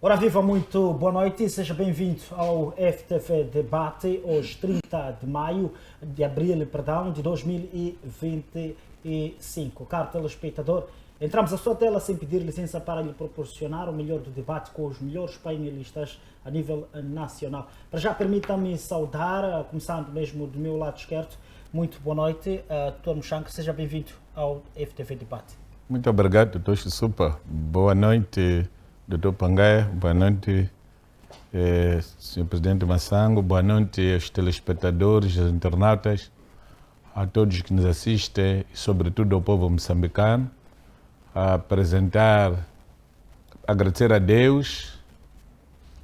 Ora viva, muito boa noite e seja bem-vindo ao FTV Debate, hoje 30 de abril, de 2025. Caro telespectador, entramos à sua tela sem pedir licença para lhe proporcionar o melhor do debate com os melhores painelistas a nível nacional. Para já, permita-me saudar, começando mesmo do meu lado esquerdo, muito boa noite, Dr. Muxanga, seja bem-vindo ao FTV Debate. Muito obrigado, Dr. Super. Boa noite, Dr. Pangaia. Boa noite, Sr. Presidente Massango. Boa noite aos telespectadores, aos internautas, a todos que nos assistem e, sobretudo, ao povo moçambicano. Agradecer a Deus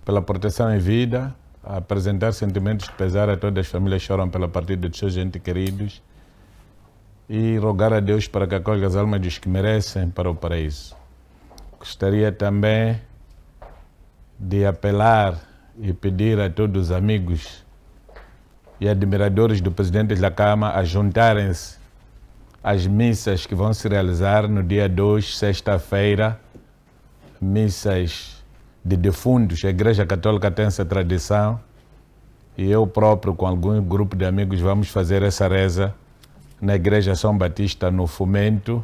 pela proteção em vida, apresentar sentimentos de pesar a todas as famílias que choram pela partida de seus entes queridos e rogar a Deus para que acolha as almas dos que merecem para o paraíso. Gostaria também de apelar e pedir a todos os amigos e admiradores do Presidente da Câmara a juntarem-se às missas que vão se realizar no dia 2, sexta-feira, missas de defuntos. A Igreja Católica tem essa tradição e eu próprio, com algum grupo de amigos, vamos fazer essa reza na Igreja São Batista, no Fomento,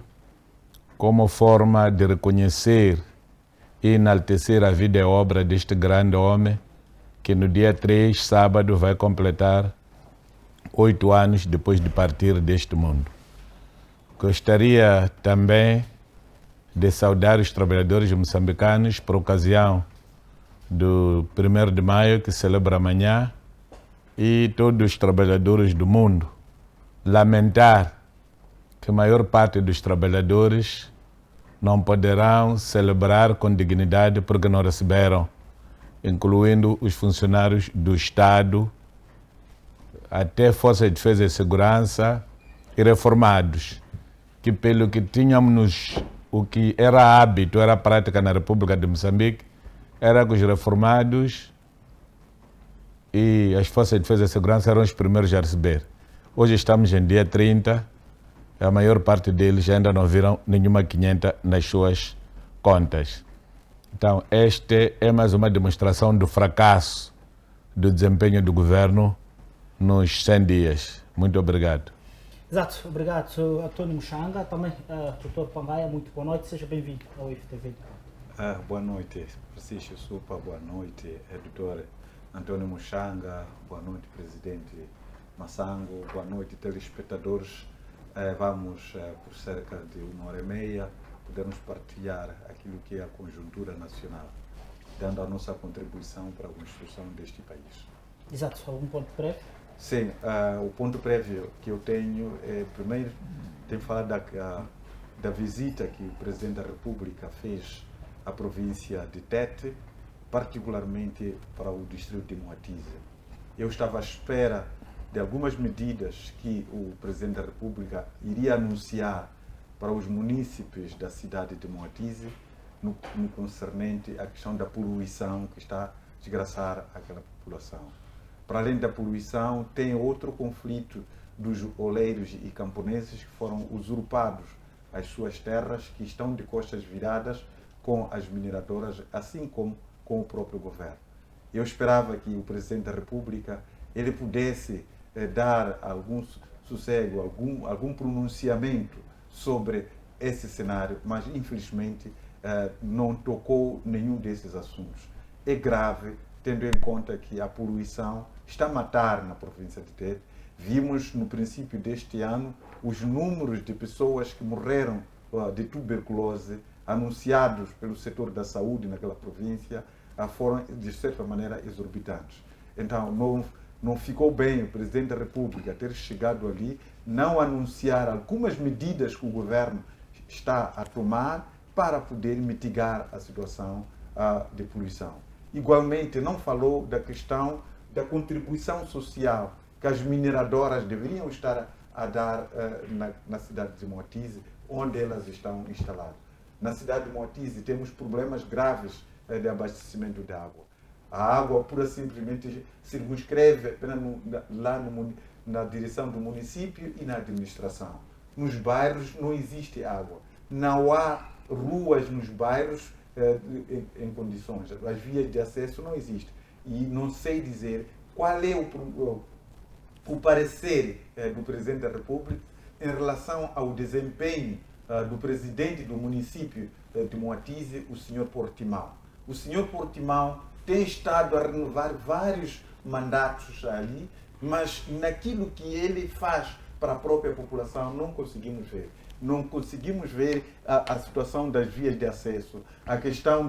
como forma de reconhecer e enaltecer a vida e obra deste grande homem, que no dia 3, sábado, vai completar 8 anos depois de partir deste mundo. Gostaria também de saudar os trabalhadores moçambicanos por ocasião do 1º de maio, que celebra amanhã, e todos os trabalhadores do mundo. Lamentar que a maior parte dos trabalhadores não poderão celebrar com dignidade porque não receberam, incluindo os funcionários do Estado, até Força de Defesa e Segurança e reformados, que pelo que tínhamos, o que era hábito, era prática na República de Moçambique, era que os reformados e as Forças de Defesa e Segurança eram os primeiros a receber. Hoje estamos em dia 30, a maior parte deles ainda não viram nenhuma 500 nas suas contas. Então, este é mais uma demonstração do fracasso do desempenho do governo nos 100 dias. Muito obrigado. Exato, obrigado, Antônio Muxanga. Também, Dr. Pangaia, muito boa noite, seja bem-vindo ao FTV. Boa noite, Francisco Supa, boa noite, Dr. Antônio Muxanga, boa noite, Presidente Massango, boa noite, telespectadores. Vamos, por cerca de 1h30, podermos partilhar aquilo que é a conjuntura nacional, dando a nossa contribuição para a construção deste país. Exato, algum ponto prévio? Sim, o ponto prévio que eu tenho é, primeiro, tenho falado da visita que o Presidente da República fez à província de Tete, particularmente para o distrito de Moatize. Eu estava à espera de algumas medidas que o Presidente da República iria anunciar para os munícipes da cidade de Moatize no concernente à questão da poluição que está a desgraçar aquela população. Para além da poluição, tem outro conflito dos oleiros e camponeses que foram usurpados as suas terras, que estão de costas viradas com as mineradoras, assim como com o próprio governo. Eu esperava que o Presidente da República ele pudesse dar algum sossego, algum pronunciamento sobre esse cenário, mas infelizmente não tocou nenhum desses assuntos. É grave, tendo em conta que a poluição está a matar na província de Tete. Vimos no princípio deste ano os números de pessoas que morreram de tuberculose anunciados pelo setor da saúde naquela província foram, de certa maneira, exorbitantes. Então, não ficou bem o Presidente da República ter chegado ali, não anunciar algumas medidas que o governo está a tomar para poder mitigar a situação de poluição. Igualmente, não falou da questão da contribuição social que as mineradoras deveriam estar a dar na cidade de Moatize, onde elas estão instaladas. Na cidade de Moatize temos problemas graves de abastecimento de água. A água pura simplesmente circunscreve apenas na direção do município e na administração. Nos bairros não existe água. Não há ruas nos bairros em condições. As vias de acesso não existem. E não sei dizer qual é o parecer do Presidente da República em relação ao desempenho do presidente do município de Moatize, o Sr. Portimão. O Sr. Portimão tem estado a renovar vários mandatos ali, mas naquilo que ele faz para a própria população não conseguimos ver. Não conseguimos ver a situação das vias de acesso, a questão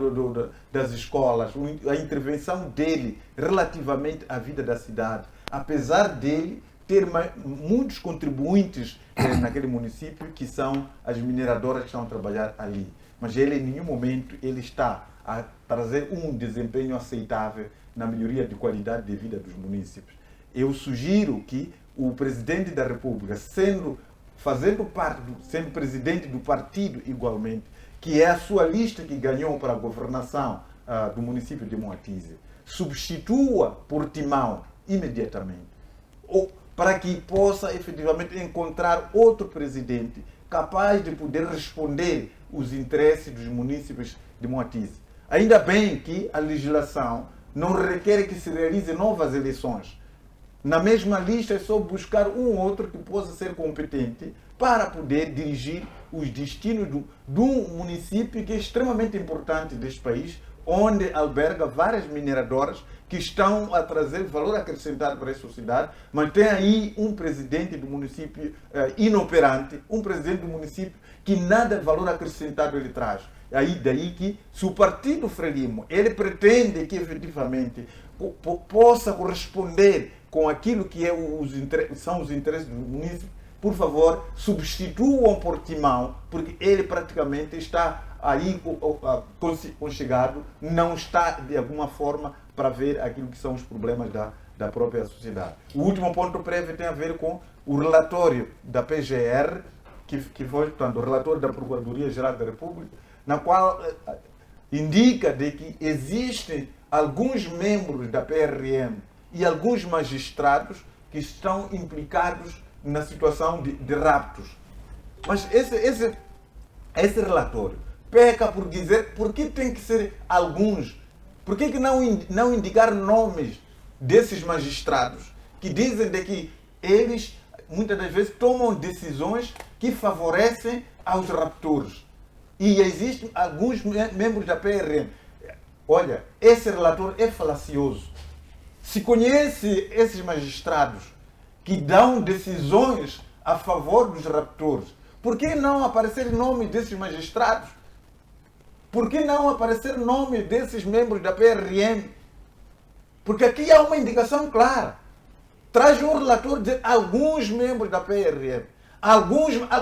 das escolas, a intervenção dele relativamente à vida da cidade. Apesar dele ter muitos contribuintes naquele município, que são as mineradoras que estão a trabalhar ali. Mas ele, em nenhum momento, ele está a trazer um desempenho aceitável na melhoria de qualidade de vida dos municípios. Eu sugiro que o Presidente da República, sendo presidente do partido igualmente, que é a sua lista que ganhou para a governação do município de Moatize, substitua Portimão imediatamente, para que possa efetivamente encontrar outro presidente capaz de poder responder os interesses dos municípios de Moatize. Ainda bem que a legislação não requer que se realize novas eleições. Na mesma lista é só buscar um outro que possa ser competente para poder dirigir os destinos de um município que é extremamente importante deste país, onde alberga várias mineradoras que estão a trazer valor acrescentado para a sociedade, mas tem aí um presidente do município inoperante, um presidente do município que nada de valor acrescentado ele traz. Daí que, se o partido Frelimo ele pretende que efetivamente possa corresponder com aquilo que são os interesses do município, por favor, substituam Portimão, porque ele praticamente está aí conchegado, não está de alguma forma para ver aquilo que são os problemas da própria sociedade. O último ponto prévio tem a ver com o relatório da PGR, que foi, portanto, o relatório da Procuradoria-Geral da República, na qual indica de que existem alguns membros da PRM e alguns magistrados que estão implicados na situação de raptos. Mas esse relatório peca por dizer por que tem que ser alguns. Por que não indicar nomes desses magistrados que dizem de que eles muitas das vezes tomam decisões que favorecem aos raptores? E existem alguns membros da PRM. Olha, esse relatório é falacioso. Se conhece esses magistrados que dão decisões a favor dos raptores, por que não aparecer nome desses magistrados? Por que não aparecer nome desses membros da PRM? Porque aqui há uma indicação clara. Traz um relatório de alguns membros da PRM.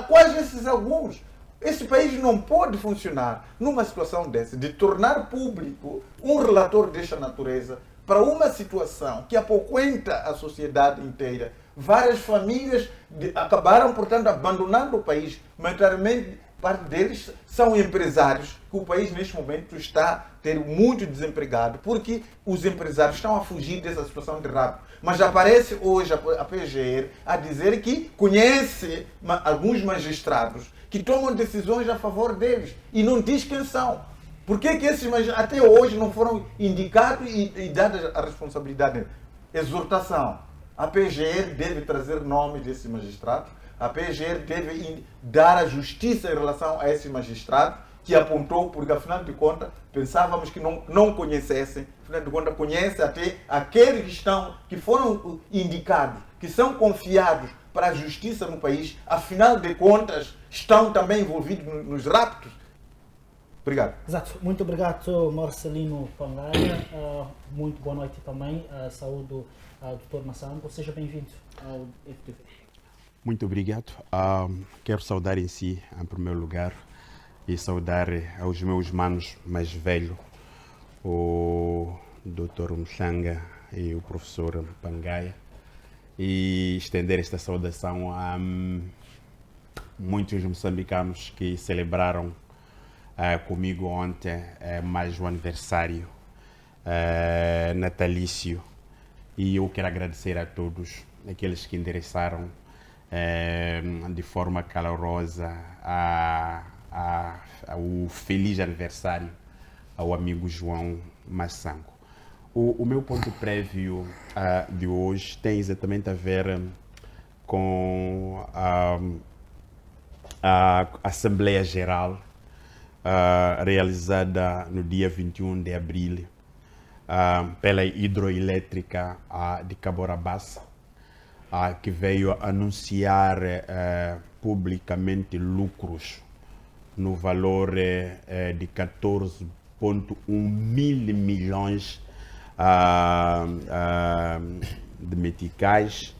Quais esses alguns? Esse país não pode funcionar numa situação dessa, de tornar público um relatório desta natureza para uma situação que apoquenta a sociedade inteira. Várias famílias acabaram, portanto, abandonando o país. Maioritariamente, parte deles são empresários, que o país neste momento está a ter muito desempregado, porque os empresários estão a fugir dessa situação de rapto. Mas aparece hoje a PGR a dizer que conhece alguns magistrados que tomam decisões a favor deles e não diz quem são. Por que esses magistrados até hoje não foram indicados e dadas a responsabilidade? Exortação. A PGR deve trazer nomes desses magistrados. A PGR deve dar a justiça em relação a esses magistrados que apontou, porque afinal de contas pensávamos que não conhecessem, afinal de contas conhece até aqueles que foram indicados, que são confiados para a justiça no país, afinal de contas estão também envolvidos nos raptos. Obrigado. Exato. Muito obrigado, Marcelino Pangaia. Muito boa noite também. Saúde o Dr. Massambo. Seja bem-vindo ao FTV. Muito obrigado. Quero saudar em primeiro lugar, e saudar aos meus manos mais velhos, o Dr. Mshanga e o professor Pangaia, e estender esta saudação a muitos moçambicanos que celebraram comigo ontem mais um aniversário natalício, e eu quero agradecer a todos aqueles que endereçaram de forma calorosa o feliz aniversário ao amigo João Massango. O meu ponto prévio de hoje tem exatamente a ver com a Assembleia Geral realizada no dia 21 de abril pela hidroelétrica de Cabora Bassa, que veio anunciar publicamente lucros no valor de 14,1 mil milhões de meticais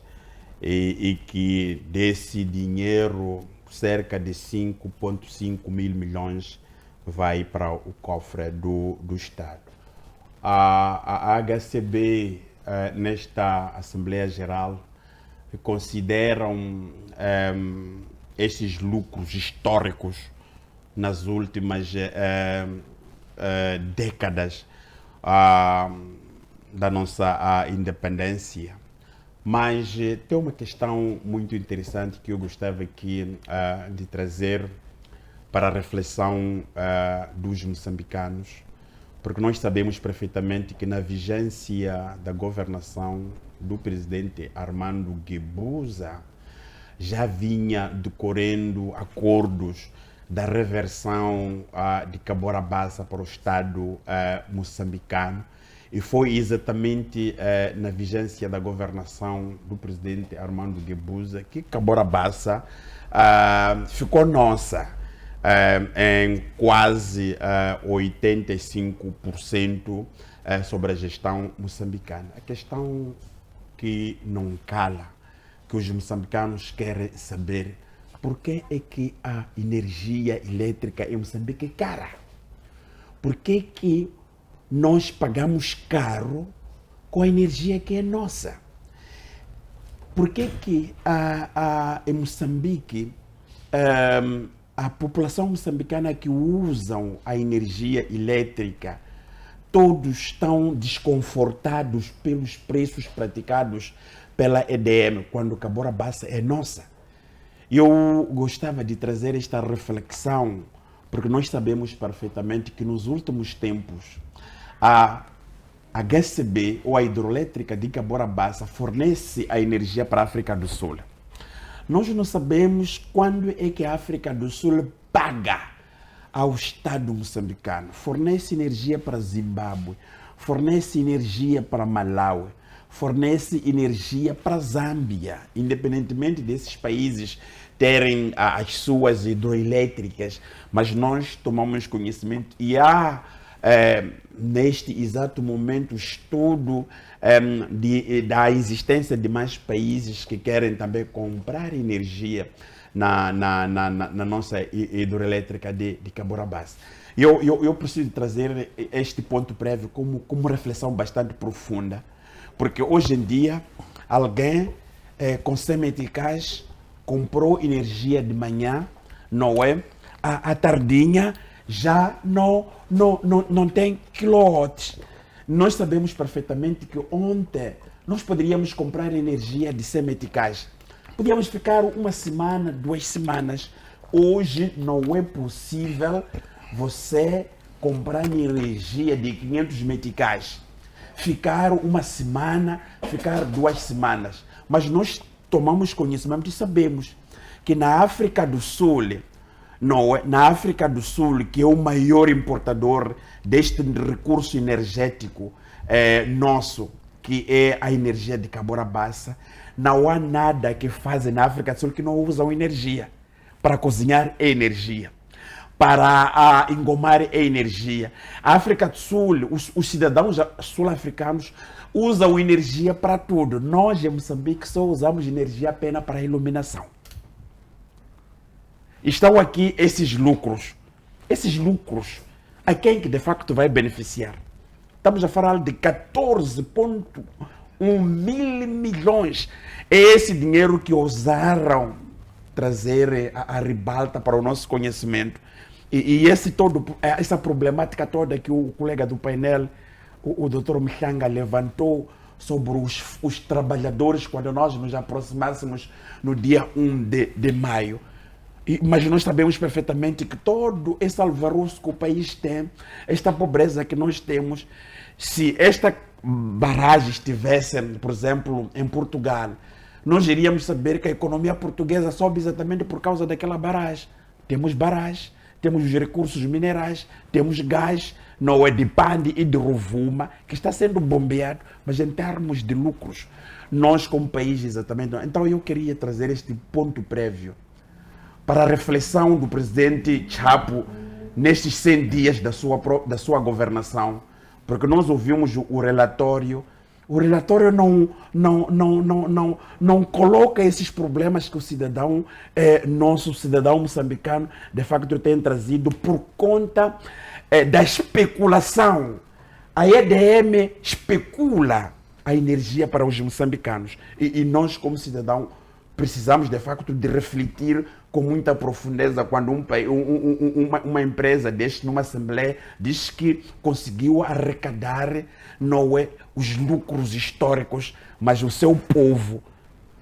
e que desse dinheiro cerca de 5,5 mil milhões vai para o cofre do Estado. A HCB, nesta Assembleia Geral, consideram esses lucros históricos nas últimas décadas da nossa independência. Mas tem uma questão muito interessante que eu gostava aqui de trazer para a reflexão dos moçambicanos, porque nós sabemos perfeitamente que na vigência da governação do presidente Armando Guebuza já vinha decorrendo acordos da reversão de Cabora Bassa para o Estado moçambicano, e foi exatamente na vigência da governação do presidente Armando Guebuza que Cabora Bassa ficou nossa em quase 85% sobre a gestão moçambicana. A questão que não cala, que os moçambicanos querem saber: por que é que a energia elétrica em Moçambique é cara? Por que que nós pagamos caro com a energia que é nossa? Por que que em Moçambique a população moçambicana que usam a energia elétrica, todos estão desconfortados pelos preços praticados pela EDM, quando Cabora Bassa é nossa? Eu gostava de trazer esta reflexão, porque nós sabemos perfeitamente que nos últimos tempos a HCB, ou a hidroelétrica de Cabora Bassa, fornece a energia para a África do Sul. Nós não sabemos quando é que a África do Sul paga ao Estado moçambicano. Fornece energia para Zimbábue, fornece energia para Malawi, fornece energia para Zâmbia, independentemente desses países terem as suas hidroelétricas, mas nós tomamos conhecimento e há neste exato momento estudo da existência de mais países que querem também comprar energia na nossa hidroelétrica de Cabora Bassa. Eu preciso trazer este ponto prévio como reflexão bastante profunda, porque hoje em dia alguém com 100 meticais comprou energia de manhã, não é? À tardinha já não tem quilowatts. Nós sabemos perfeitamente que ontem nós poderíamos comprar energia de 100 meticais. Podíamos ficar uma semana, 2 semanas. Hoje não é possível você comprar energia de 500 meticais, ficar uma semana, ficar 2 semanas. Mas nós tomamos conhecimento e sabemos que na África do Sul, na África do Sul, que é o maior importador deste recurso energético nosso, que é a energia de Cabora Bassa, não há nada que fazem na África do Sul que não usam energia. Para cozinhar é energia, para engomar é energia. A África do Sul, os cidadãos sul-africanos usam energia para tudo. Nós, em Moçambique, só usamos energia apenas para a iluminação. Estão aqui esses lucros. Esses lucros, a quem que de facto vai beneficiar? Estamos a falar de 14,1 mil milhões. É esse dinheiro que ousaram trazer a ribalta para o nosso conhecimento. E essa problemática toda que o colega do painel, o Dr. Mhlanga, levantou sobre os trabalhadores quando nós nos aproximássemos no dia 1 de maio. Mas nós sabemos perfeitamente que todo esse alvoroço que o país tem, esta pobreza que nós temos, se esta barragem estivesse, por exemplo, em Portugal, nós iríamos saber que a economia portuguesa sobe exatamente por causa daquela barragem. Temos barragem, temos os recursos minerais, temos gás, não é de Pande e de Rovuma, que está sendo bombeado, mas em termos de lucros, nós como país exatamente. Então eu queria trazer este ponto prévio para a reflexão do presidente Chapo nestes 100 dias da sua governação, porque nós ouvimos o relatório. O relatório não coloca esses problemas que o cidadão, nosso cidadão moçambicano, de facto tem trazido por conta da especulação. A EDM especula a energia para os moçambicanos. E nós, como cidadão, precisamos de facto de refletir com muita profundeza quando uma empresa deste numa assembleia diz que conseguiu arrecadar não é os lucros históricos, mas o seu povo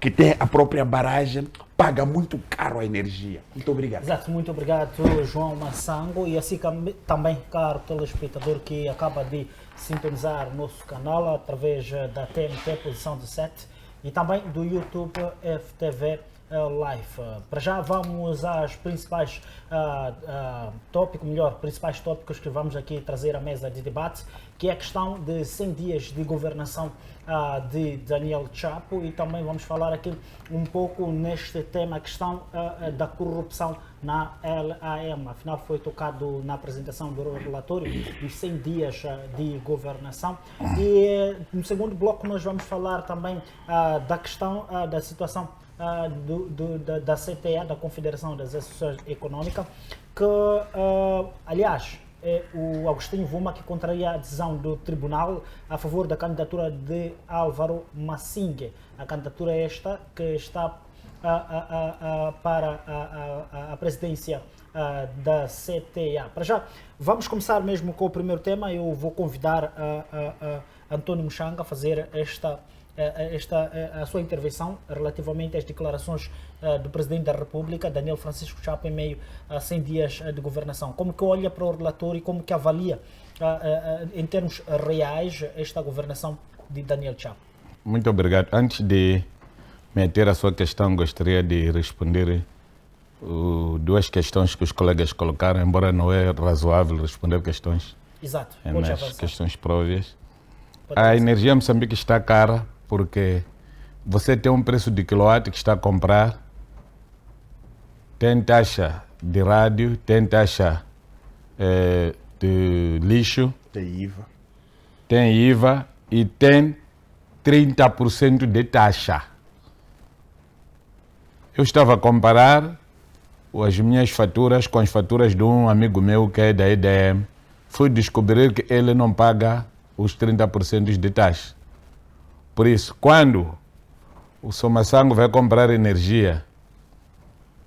que tem a própria barragem paga muito caro a energia. Muito obrigado. Exato, muito obrigado, João Massango, e assim também, caro telespectador que acaba de sintonizar o nosso canal através da TNT Posição 17 e também do YouTube FTV Live. Para já vamos às principais principais tópicos que vamos aqui trazer à mesa de debate, que é a questão de 100 dias de governação de Daniel Chapo, e também vamos falar aqui um pouco neste tema, a questão da corrupção na LAM. Afinal, foi tocado na apresentação do relatório dos 100 dias de governação. E no segundo bloco nós vamos falar também da questão da situação da CTA, da Confederação das Associações Econômicas, que, aliás, é o Agostinho Vuma que contraria a decisão do tribunal a favor da candidatura de Álvaro Massingue. A candidatura esta que está para a presidência da CTA. Para já, vamos começar mesmo com o primeiro tema. Eu vou convidar António Muxanga a fazer a sua intervenção relativamente às declarações do Presidente da República, Daniel Francisco Chapo, em meio a 100 dias de governação. Como que olha para o relatório e como que avalia, em termos reais, esta governação de Daniel Chapo? Muito obrigado. Antes de meter a sua questão, gostaria de responder duas questões que os colegas colocaram, embora não é razoável responder questões. Exato. Nas questões próprias. A energia em Moçambique está cara, porque você tem um preço de quilowatt que está a comprar, tem taxa de rádio, tem taxa de lixo, tem IVA e tem 30% de taxa. Eu estava a comparar as minhas faturas com as faturas de um amigo meu que é da EDM. Fui descobrir que ele não paga os 30% de taxa. Por isso, quando o Somassango vai comprar energia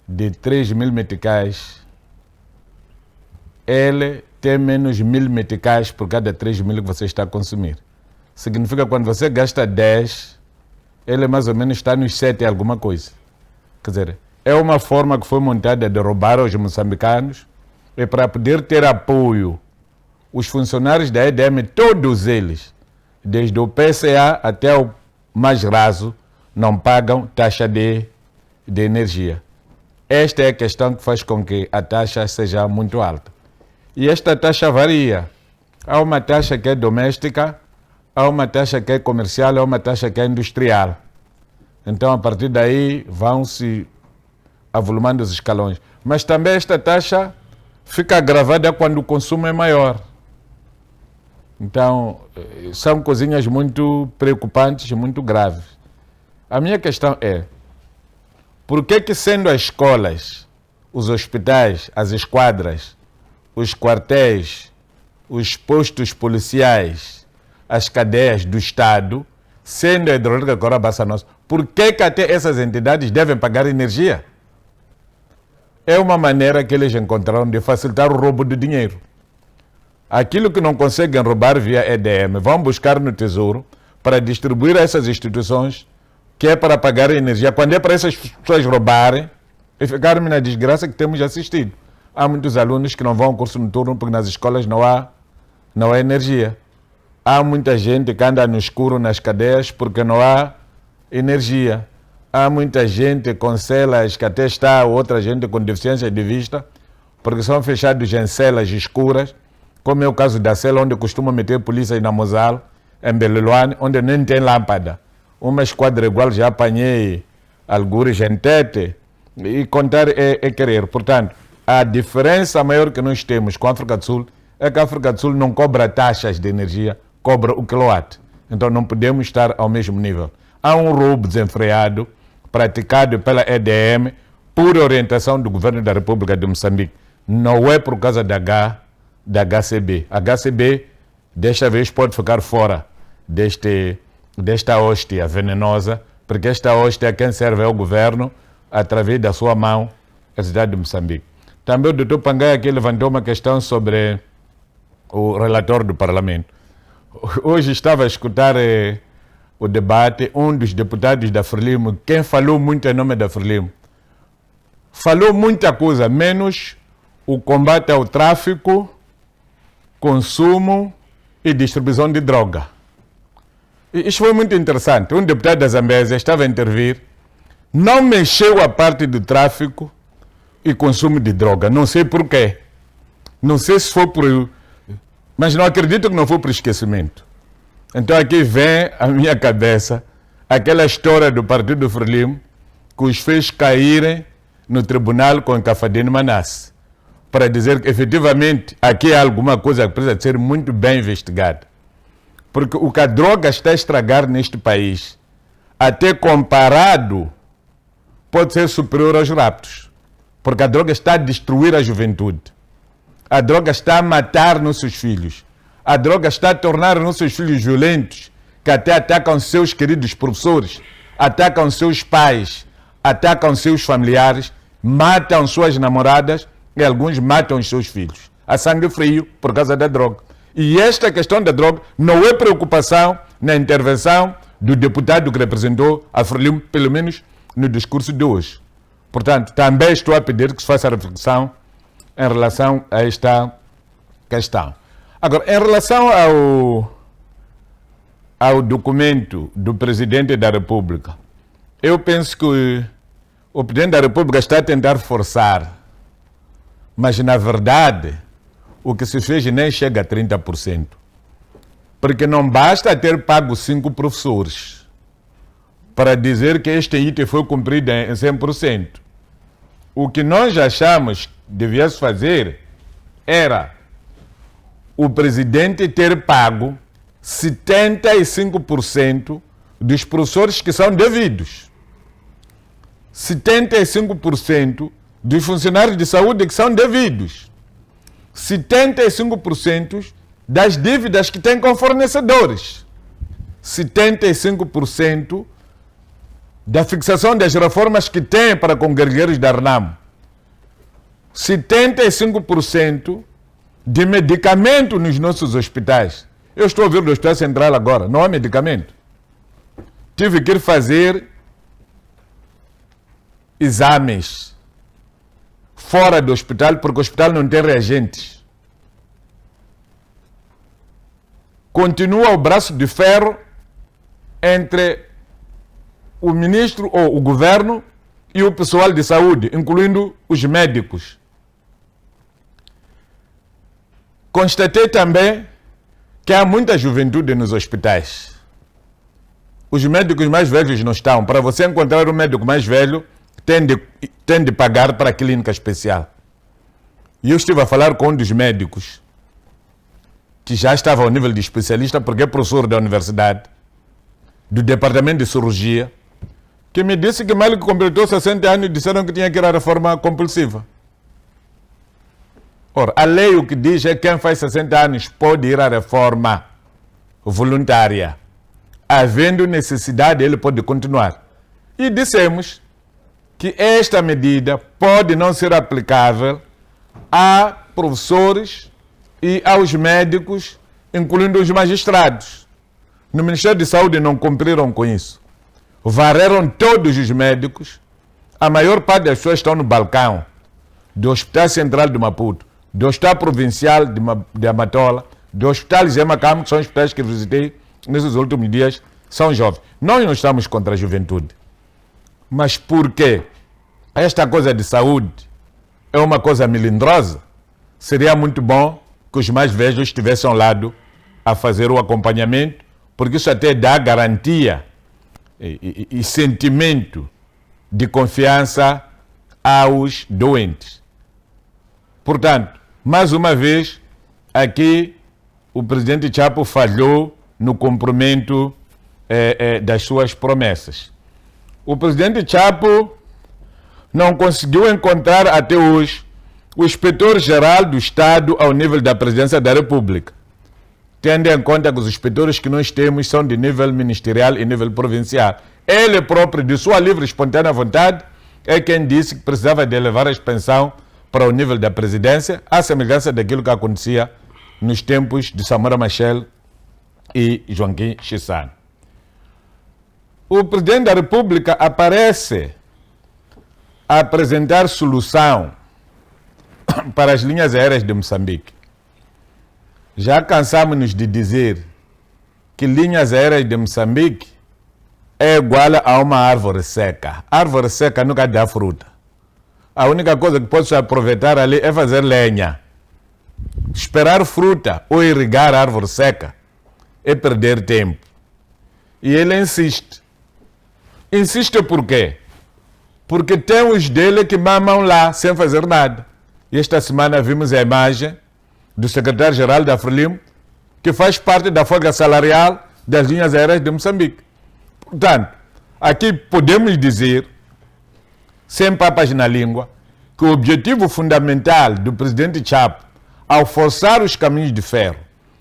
de 3.000 meticais, ele tem menos 1.000 meticais por cada 3.000 que você está a consumir. Significa que quando você gasta 10, ele mais ou menos está nos 7 alguma coisa. Quer dizer, é uma forma que foi montada de roubar aos moçambicanos, e para poder ter apoio, os funcionários da EDM, todos eles, desde o PCA até o mais raso, não pagam taxa de energia. Esta é a questão que faz com que a taxa seja muito alta. E esta taxa varia. Há uma taxa que é doméstica, há uma taxa que é comercial, há uma taxa que é industrial. Então, a partir daí, vão-se avolumando os escalões. Mas também esta taxa fica agravada quando o consumo é maior. Então, são coisinhas muito preocupantes e muito graves. A minha questão é, por que sendo as escolas, os hospitais, as esquadras, os quartéis, os postos policiais, as cadeias do Estado, sendo a hidrelétrica Cora Bassa Nossa, por que até essas entidades devem pagar energia? É uma maneira que eles encontraram de facilitar o roubo de dinheiro. Aquilo que não conseguem roubar via EDM, vão buscar no Tesouro para distribuir a essas instituições, que é para pagar a energia. Quando é para essas pessoas roubarem, e ficarmos na desgraça que temos assistido. Há muitos alunos que não vão ao curso noturno porque nas escolas não há energia. Há muita gente que anda no escuro nas cadeias porque não há energia. Há muita gente com celas que até está, outra gente com deficiência de vista, porque são fechados em celas escuras, como é o caso da cela onde costuma meter polícia na Mozal, em Beliloane, onde nem tem lâmpada. Uma esquadra igual já apanhei algures em Tete, e contar é querer. Portanto, a diferença maior que nós temos com a África do Sul é que a África do Sul não cobra taxas de energia, cobra o quilowatt. Então não podemos estar ao mesmo nível. Há um roubo desenfreado praticado pela EDM por orientação do governo da República de Moçambique. Não é por causa da HCB. A HCB, desta vez, pode ficar fora desta hóstia venenosa, porque esta hóstia é quem serve ao governo através da sua mão, a cidade de Moçambique. Também o doutor Pangai aqui levantou uma questão sobre o relator do Parlamento. Hoje estava a escutar o debate, um dos deputados da Frelimo, quem falou muito em nome da Frelimo, falou muita coisa, menos o combate ao tráfico, consumo e distribuição de droga. Isso foi muito interessante. Um deputado da Zambésia estava a intervir, não mexeu a parte do tráfico e consumo de droga. Não sei porquê. Não sei se foi por... Mas não acredito que não foi por esquecimento. Então aqui vem à minha cabeça aquela história do Partido Frelimo que os fez caírem no tribunal com Cafadine Manasse, para dizer que efetivamente aqui há alguma coisa que precisa ser muito bem investigada. Porque o que a droga está a estragar neste país, até comparado, pode ser superior aos raptos. Porque a droga está a destruir a juventude. A droga está a matar nossos filhos. A droga está a tornar nossos filhos violentos, que até atacam seus queridos professores, atacam seus pais, atacam seus familiares, matam suas namoradas e alguns matam os seus filhos. A sangue frio por causa da droga. E esta questão da droga não é preocupação na intervenção do deputado que representou a Frelimo, pelo menos no discurso de hoje. Portanto, também estou a pedir que se faça reflexão em relação a esta questão. Agora, em relação ao documento do Presidente da República, eu penso que o Presidente da República está a tentar forçar, mas na verdade o que se fez nem chega a 30%. Porque não basta ter pago 5 professores para dizer que este item foi cumprido em 100%. O que nós achamos que devia-se fazer era o presidente ter pago 75% dos professores que são devidos. 75% dos funcionários de saúde que são devidos. 75% das dívidas que tem com fornecedores. 75% da fixação das reformas que tem para com guerrilheiros da RNAM. 75% de medicamento nos nossos hospitais. Eu estou a ouvir do Hospital Central agora, não há medicamento. Tive que ir fazer exames fora do hospital, porque o hospital não tem reagentes. Continua o braço de ferro entre o ministro ou o governo e o pessoal de saúde, incluindo os médicos. Constatei também que há muita juventude nos hospitais. Os médicos mais velhos não estão. Para você encontrar um médico mais velho, tem de pagar para a clínica especial. E eu estive a falar com um dos médicos, que já estava ao nível de especialista, porque é professor da universidade, do departamento de cirurgia, que me disse que mal que completou 60 anos disseram que tinha que ir à reforma compulsiva. Ora, a lei o que diz é que quem faz 60 anos pode ir à reforma voluntária. Havendo necessidade, ele pode continuar. E dissemos que esta medida pode não ser aplicável a professores e aos médicos, incluindo os magistrados. No Ministério de Saúde não cumpriram com isso. Varreram todos os médicos, A maior parte das pessoas estão no balcão do Hospital Central de Maputo, do Hospital Provincial de Amatola, do Hospital Zema Campo, que são hospitais que visitei nesses últimos dias, são jovens. Nós não estamos contra a juventude. Mas por quê? Esta coisa de saúde é uma coisa melindrosa. Seria muito bom que os mais velhos estivessem ao lado a fazer o acompanhamento, porque isso até dá garantia e sentimento de confiança aos doentes. Portanto, mais uma vez, aqui o presidente Chapo falhou no cumprimento das suas promessas. O presidente Chapo não conseguiu encontrar até hoje o inspetor-geral do Estado ao nível da presidência da República, tendo em conta que os inspetores que nós temos são de nível ministerial e nível provincial. Ele próprio, de sua livre e espontânea vontade, é quem disse que precisava de elevar a expansão para o nível da presidência, à semelhança daquilo que acontecia nos tempos de Samora Machel e Joaquim Chissano. O presidente da República aparece a apresentar solução para as linhas aéreas de Moçambique. Já cansamos-nos de dizer que linhas aéreas de Moçambique é igual a uma árvore seca. A árvore seca nunca dá fruta. A única coisa que pode se aproveitar ali é fazer lenha. Esperar fruta ou irrigar a árvore seca é perder tempo. E ele insiste. Insiste por quê? Porque tem os dele que mamam lá sem fazer nada. E esta semana vimos a imagem do secretário-geral da Frelimo, que faz parte da folga salarial das linhas aéreas de Moçambique. Portanto, aqui podemos dizer, sem papas na língua, que o objetivo fundamental do presidente Chapo, ao forçar os caminhos de ferro,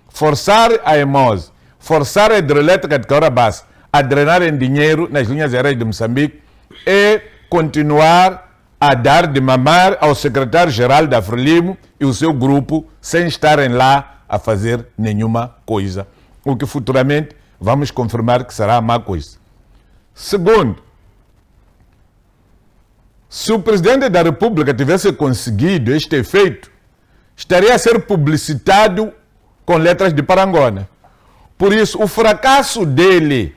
forçar a EMOS, forçar a hidrelétrica de Caurabassa a drenarem dinheiro nas linhas aéreas de Moçambique, é continuar a dar de mamar ao secretário-geral da Frelimo e o seu grupo sem estarem lá a fazer nenhuma coisa. O que futuramente vamos confirmar que será má coisa. Segundo, se o presidente da República tivesse conseguido este efeito, estaria a ser publicitado com letras de parangona. Por isso, o fracasso dele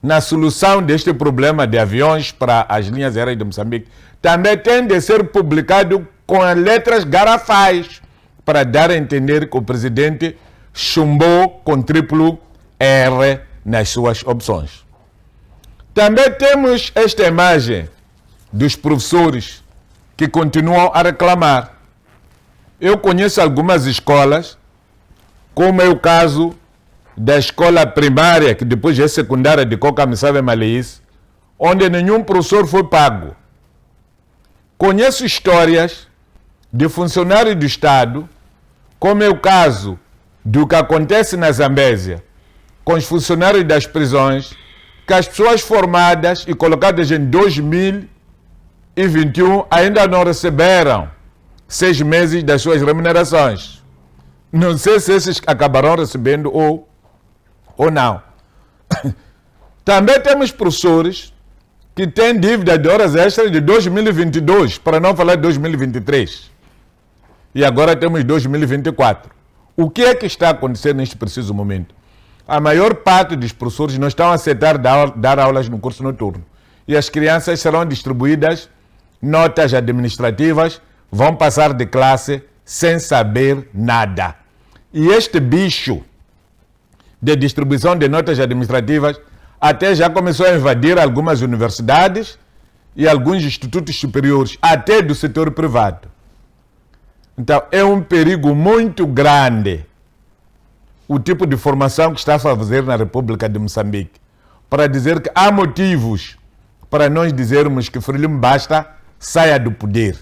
na solução deste problema de aviões para as linhas aéreas de Moçambique também tem de ser publicado com as letras garrafais para dar a entender que o presidente chumbou com triplo R nas suas opções. Também temos esta imagem dos professores que continuam a reclamar. Eu conheço algumas escolas, como é o caso da escola primária, que depois é secundária de Cocamissabe Maleis, onde nenhum professor foi pago. Conheço histórias de funcionários do Estado, como é o caso do que acontece na Zambésia, com os funcionários das prisões, que as pessoas formadas e colocadas em 2021 ainda não receberam 6 meses das suas remunerações. Não sei se esses acabarão recebendo ou não. Também temos professores que têm dívida de horas extras de 2022, para não falar de 2023. E agora temos 2024. O que é que está acontecendo neste preciso momento? A maior parte dos professores não estão a aceitar dar aulas no curso noturno. E as crianças serão distribuídas notas administrativas, vão passar de classe sem saber nada. E este bicho de distribuição de notas administrativas até já começou a invadir algumas universidades e alguns institutos superiores, até do setor privado. Então, é um perigo muito grande o tipo de formação que está a fazer na República de Moçambique, para dizer que há motivos para nós dizermos que Frelimo basta saia do poder,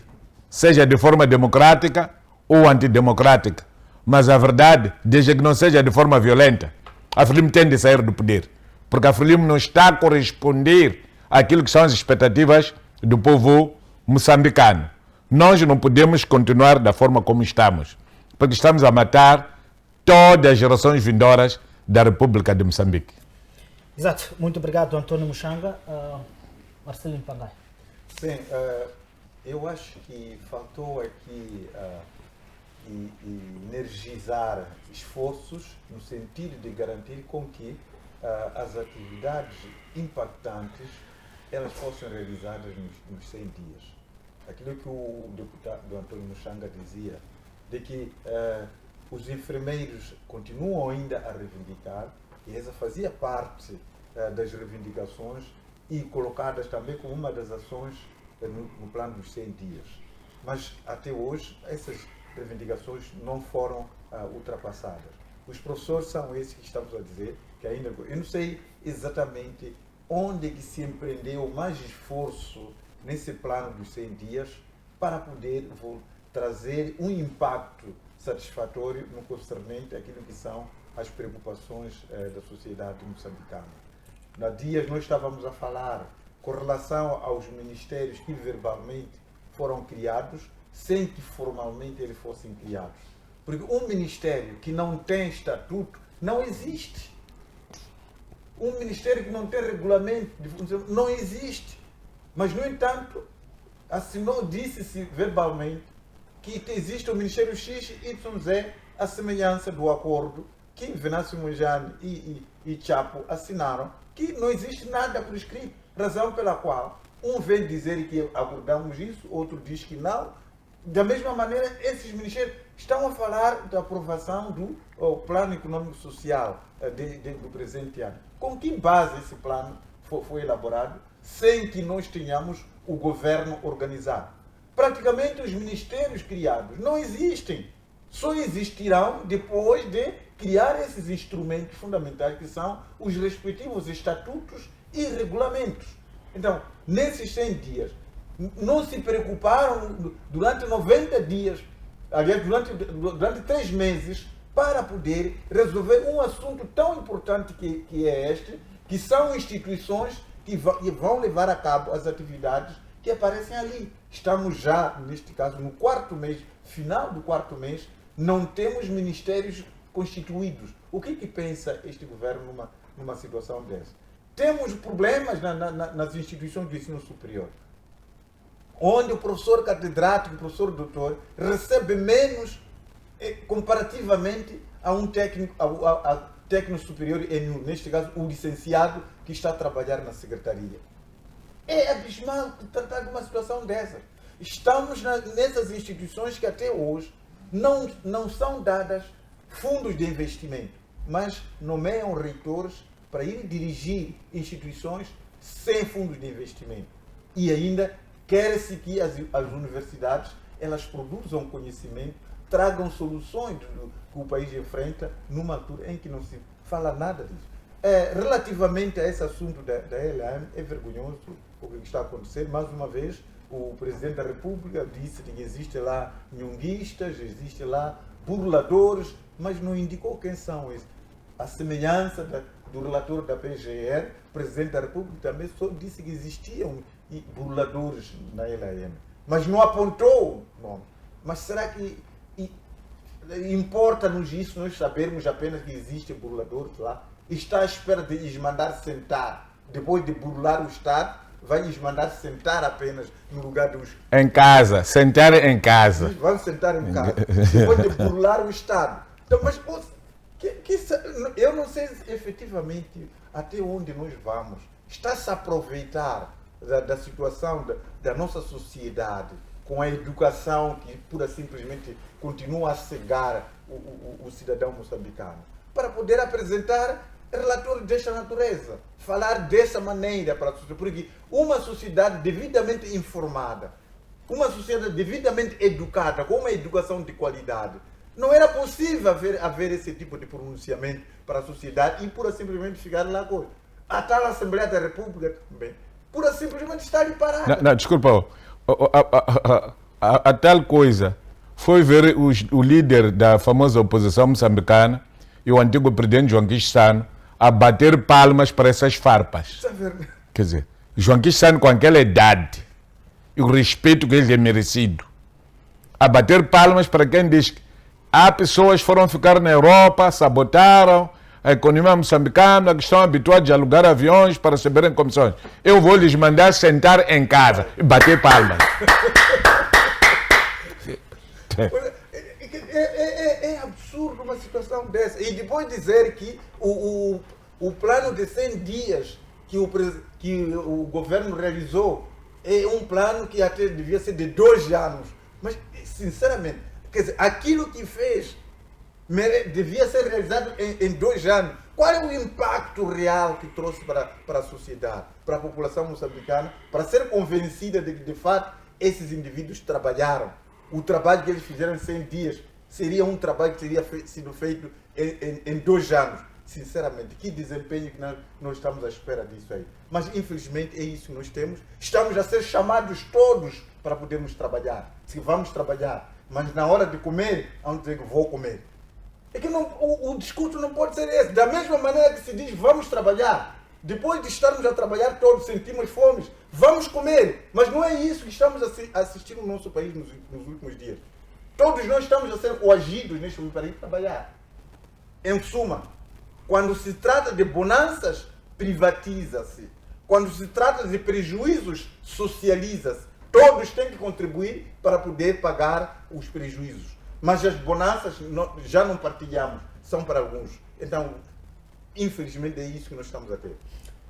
seja de forma democrática ou antidemocrática. Mas a verdade, desde que não seja de forma violenta, a Frelimo tem de sair do poder, porque a Frelimo não está a corresponder àquilo que são as expectativas do povo moçambicano. Nós não podemos continuar da forma como estamos, porque estamos a matar todas as gerações vindouras da República de Moçambique. Exato. Muito obrigado, Antônio Muxanga. Marcelino Pangai. Bem, eu acho que faltou aqui energizar esforços no sentido de garantir com que as atividades impactantes elas fossem realizadas nos 100 dias. Aquilo que o deputado Antônio Muxanga dizia, de que os enfermeiros continuam ainda a reivindicar, e essa fazia parte das reivindicações e colocadas também como uma das ações no plano dos 100 dias. Mas até hoje essas reivindicações não foram ultrapassadas. Os professores são esses que estamos a dizer, que ainda... Eu não sei exatamente onde que se empreendeu mais esforço nesse plano dos 100 dias para poder trazer um impacto satisfatório no concernente àquilo que são as preocupações da sociedade moçambicana. Há dias nós estávamos a falar com relação aos ministérios que verbalmente foram criados, sem que formalmente eles fossem criados. Porque um ministério que não tem estatuto não existe. Um ministério que não tem regulamento de funcionamento não existe. Mas, no entanto, assinou, disse-se verbalmente que existe o Ministério XYZ, a semelhança do acordo que Venâncio Mondlane e Chapo assinaram, que não existe nada por escrito, razão pela qual um vem dizer que acordamos isso, outro diz que não. Da mesma maneira, esses ministérios estão a falar da aprovação do Plano Econômico Social do presente ano. Com que base esse plano foi elaborado, sem que nós tenhamos o governo organizado? Praticamente os ministérios criados não existem. Só existirão depois de criar esses instrumentos fundamentais que são os respectivos estatutos e regulamentos. Então, nesses 100 dias, não se preocuparam durante 90 dias, aliás, durante 3 meses, para poder resolver um assunto tão importante que é este, que são instituições que vão levar a cabo as atividades que aparecem ali. Estamos já, neste caso, no 4º mês, final do 4º mês, não temos ministérios constituídos. O que pensa este governo numa situação dessa? Temos problemas nas instituições do ensino superior, onde o professor catedrático, o professor doutor, recebe menos comparativamente a um técnico, a técnico superior, neste caso o licenciado que está a trabalhar na secretaria. É abismal tratar de uma situação dessa. Estamos nessas instituições que até hoje não são dadas fundos de investimento, mas nomeiam reitores para ir dirigir instituições sem fundos de investimento. E ainda quer-se que as universidades elas produzam conhecimento, tragam soluções que o país enfrenta numa altura em que não se fala nada disso. Relativamente a esse assunto da LAM, é vergonhoso o que está a acontecer. Mais uma vez, o Presidente da República disse que existe lá nhunguistas, existe lá burladores, mas não indicou quem são esses. A semelhança do relator da PGR, o Presidente da República também só disse que existiam burladores na LAM, mas não apontou o nome. Mas será que importa-nos isso, nós sabermos apenas que existem burladores lá? Está à espera de lhes mandar sentar, depois de burlar o Estado, vai lhes mandar sentar apenas no lugar dos... Em casa, sentar em casa. Vão sentar em casa, depois de burlar o Estado. Então, mas eu não sei efetivamente até onde nós vamos. Está-se a aproveitar da situação da nossa sociedade, com a educação que pura simplesmente continua a cegar o cidadão moçambicano, para poder apresentar relatórios desta natureza, falar dessa maneira para a sociedade, porque uma sociedade devidamente informada, uma sociedade devidamente educada, com uma educação de qualidade, não era possível haver esse tipo de pronunciamento para a sociedade e pura simplesmente ficar lá com a tal Assembleia da República também, pura simplesmente estar ali parada. Não, desculpa, a tal coisa foi ver o líder da famosa oposição moçambicana e o antigo presidente João Quixano a bater palmas para essas farpas. Quer dizer, João Quixano com aquela idade e o respeito que ele é merecido, a bater palmas para quem diz que há pessoas que foram ficar na Europa, sabotaram, a economia moçambicana, que estão habituados a alugar aviões para receberem comissões. Eu vou lhes mandar sentar em casa e bater palmas. É absurdo uma situação dessa. E depois dizer que o plano de 100 dias que o governo realizou é um plano que até devia ser de 2 anos. Mas, sinceramente, quer dizer, aquilo que fez devia ser realizado em 2 anos. Qual é o impacto real que trouxe para a sociedade, para a população moçambicana, para ser convencida de que, de fato, esses indivíduos trabalharam? O trabalho que eles fizeram em 100 dias seria um trabalho que teria sido feito em 2 anos. Sinceramente, que desempenho que nós estamos à espera disso aí. Mas, infelizmente, é isso que nós temos. Estamos a ser chamados todos para podermos trabalhar. Se vamos trabalhar, mas na hora de comer, vamos dizer que vou comer. É que o discurso não pode ser esse. Da mesma maneira que se diz vamos trabalhar, depois de estarmos a trabalhar todos, sentimos fome, vamos comer. Mas não é isso que estamos a assistir no nosso país nos últimos dias. Todos nós estamos a ser coagidos neste momento para ir trabalhar. Em suma, quando se trata de bonanças, privatiza-se. Quando se trata de prejuízos, socializa-se. Todos têm que contribuir para poder pagar os prejuízos. Mas as bonanças já não partilhamos, são para alguns. Então, infelizmente, é isso que nós estamos a ter.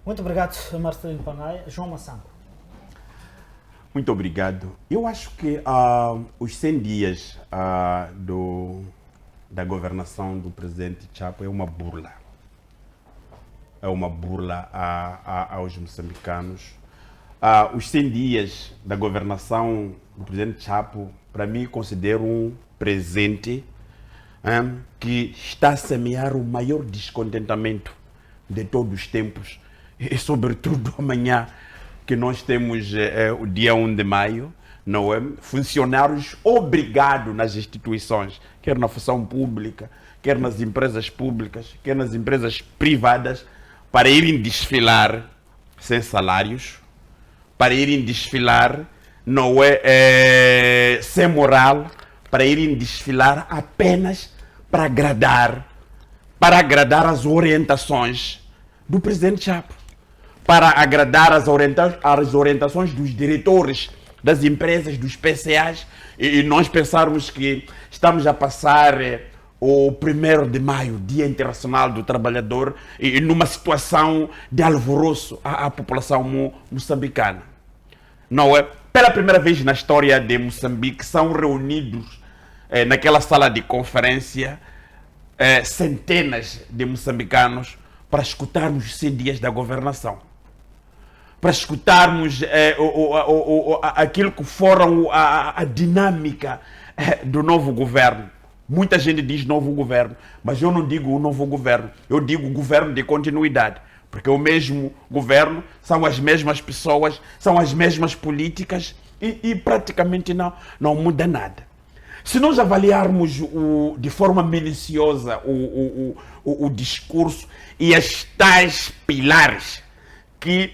Muito obrigado, Marcelino Panaia. João Massango. Muito obrigado. Eu acho que os 100 dias da governação do presidente Chapo é uma burla. É uma burla aos moçambicanos. Os 100 dias da governação do presidente Chapo, para mim, considero um presente que está a semear o maior descontentamento de todos os tempos e, sobretudo, amanhã, que nós temos o dia 1 de maio, não é? Funcionários obrigados nas instituições, quer na função pública, quer nas empresas públicas, quer nas empresas privadas, para irem desfilar sem salários, para irem desfilar, não é, sem moral, para irem desfilar apenas para agradar as orientações do presidente Chapo, para agradar as orientações dos diretores das empresas, dos PCAs, e nós pensarmos que estamos a passar o 1º de maio, Dia Internacional do Trabalhador, e numa situação de alvoroço à população moçambicana. Não é? Pela primeira vez na história de Moçambique são reunidos naquela sala de conferência centenas de moçambicanos para escutarmos os 100 dias da governação, para escutarmos aquilo que foram a dinâmica do novo governo. Muita gente diz novo governo, mas eu não digo o novo governo, eu digo governo de continuidade, porque o mesmo governo são as mesmas pessoas, são as mesmas políticas e praticamente não muda nada. Se nós avaliarmos de forma minuciosa o discurso e as tais pilares que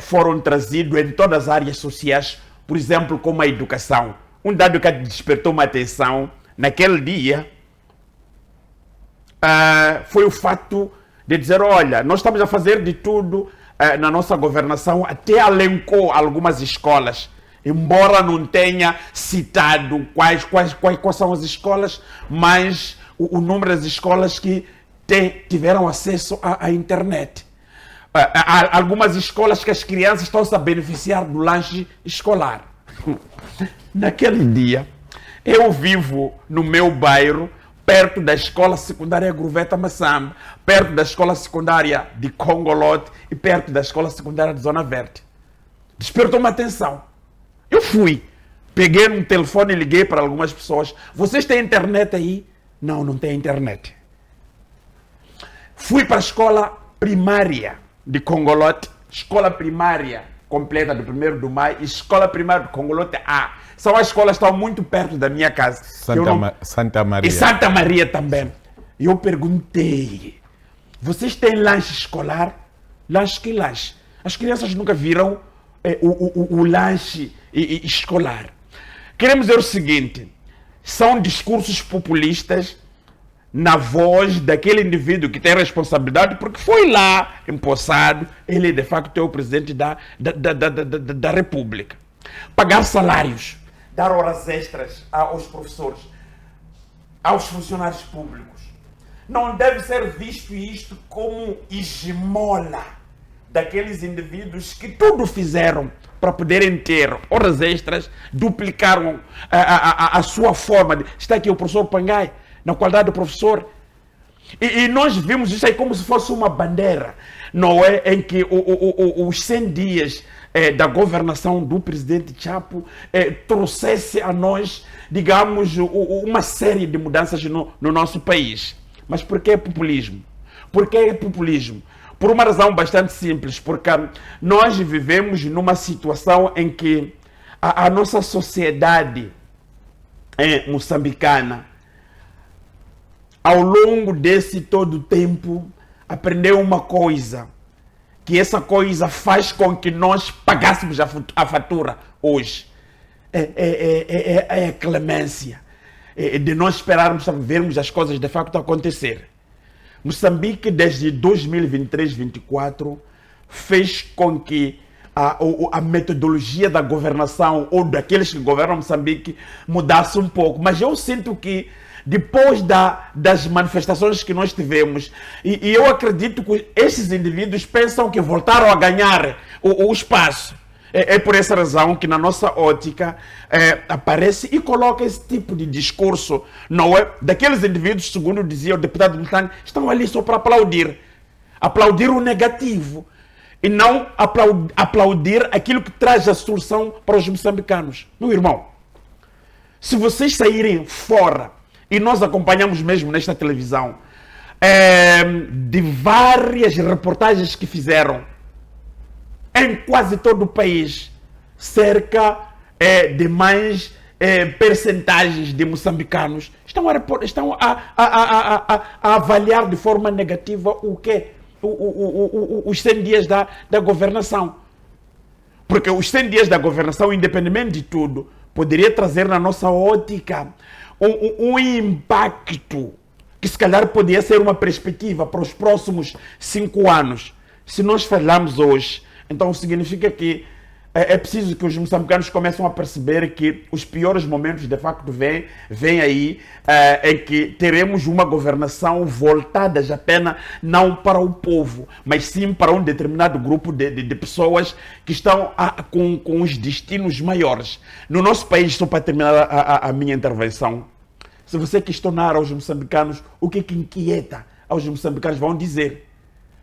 foram trazidos em todas as áreas sociais, por exemplo, como a educação, um dado que despertou uma atenção naquele dia foi o fato de dizer, olha, nós estamos a fazer de tudo na nossa governação, até elencou algumas escolas, embora não tenha citado quais são as escolas, mas o número das escolas que tiveram acesso à internet. Há algumas escolas que as crianças estão a beneficiar do lanche escolar. Naquele dia, eu vivo no meu bairro, perto da escola secundária Gruveta Massamba, perto da escola secundária de Congolote e perto da escola secundária de Zona Verde. Despertou uma atenção. Eu fui, peguei um telefone e liguei para algumas pessoas. Vocês têm internet aí? Não, não tem internet. Fui para a escola primária de Congolote, escola primária completa do 1º de maio, e escola primária de Congolote A. São as escolas que estão muito perto da minha casa. Santa Maria. E Santa Maria também. E eu perguntei, vocês têm lanche escolar? Lanche que lanche? As crianças nunca viram o lanche escolar. Queremos dizer o seguinte, são discursos populistas na voz daquele indivíduo que tem responsabilidade, porque foi lá empossado, ele de facto é o presidente da República. Pagar salários, dar horas extras aos professores, aos funcionários públicos. Não deve ser visto isto como esmola daqueles indivíduos que tudo fizeram para poderem ter horas extras, duplicaram a sua forma. Está aqui o professor Pangai, na qualidade do professor. E nós vimos isso aí como se fosse uma bandeira, não é? Em que os 100 dias da governação do presidente Chapo trouxesse a nós, digamos, uma série de mudanças no nosso país. Mas por que populismo? Por que populismo? Por uma razão bastante simples, porque nós vivemos numa situação em que a nossa sociedade moçambicana, ao longo desse todo tempo, aprendeu uma coisa, que essa coisa faz com que nós pagássemos a fatura hoje. É a clemência, de nós esperarmos a vermos as coisas de facto acontecer. Moçambique, desde 2023-24, fez com que a metodologia da governação ou daqueles que governam Moçambique mudasse um pouco. Mas eu sinto que depois das manifestações que nós tivemos, e eu acredito que esses indivíduos pensam que voltaram a ganhar o espaço. É por essa razão que na nossa ótica aparece e coloca esse tipo de discurso, não é? Daqueles indivíduos, segundo dizia o deputado Mutang, estão ali só para aplaudir. Aplaudir o negativo e não aplaudir aquilo que traz a solução para os moçambicanos. Meu irmão, se vocês saírem fora, e nós acompanhamos mesmo nesta televisão, de várias reportagens que fizeram, em quase todo o país, cerca de mais percentagens de moçambicanos estão a avaliar de forma negativa o quê? Os 100 dias da governação. Porque os 100 dias da governação, independentemente de tudo, poderia trazer na nossa ótica um impacto que se calhar poderia ser uma perspectiva para os próximos 5 anos. Se nós falharmos hoje, então significa que é preciso que os moçambicanos comecem a perceber que os piores momentos de facto vêm aí, em que teremos uma governação voltada apenas não para o povo, mas sim para um determinado grupo de pessoas que estão com os destinos maiores. No nosso país, só para terminar a minha intervenção, se você questionar aos moçambicanos o que inquieta aos moçambicanos, vão dizer.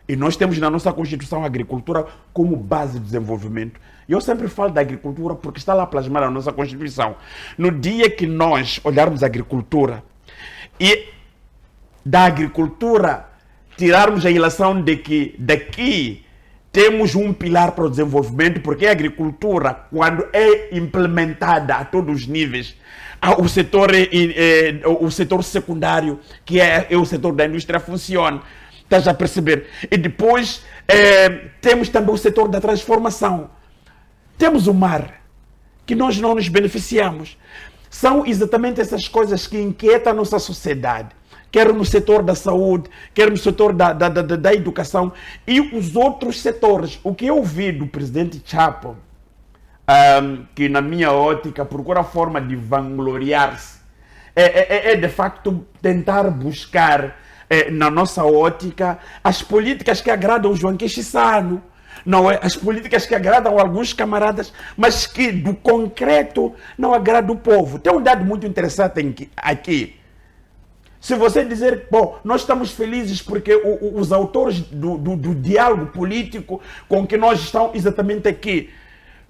E nós temos na nossa Constituição a agricultura como base de desenvolvimento. E eu sempre falo da agricultura porque está lá plasmada na nossa Constituição. No dia que nós olharmos a agricultura e da agricultura tirarmos a ilação de que daqui temos um pilar para o desenvolvimento, porque a agricultura, quando é implementada a todos os níveis, o setor secundário, que é o setor da indústria, funciona. Estás a perceber? E depois temos também o setor da transformação. Temos o mar, que nós não nos beneficiamos. São exatamente essas coisas que inquietam a nossa sociedade. Quer no setor da saúde, quer no setor da educação e os outros setores. O que eu vi do presidente Chapo, que na minha ótica procura a forma de vangloriar-se, é de facto tentar buscar na nossa ótica, as políticas que agradam o João Queixissano, não é? As políticas que agradam alguns camaradas, mas que do concreto não agrada o povo. Tem um dado muito interessante aqui. Se você dizer, bom, nós estamos felizes porque os autores do diálogo político com que nós estamos exatamente aqui,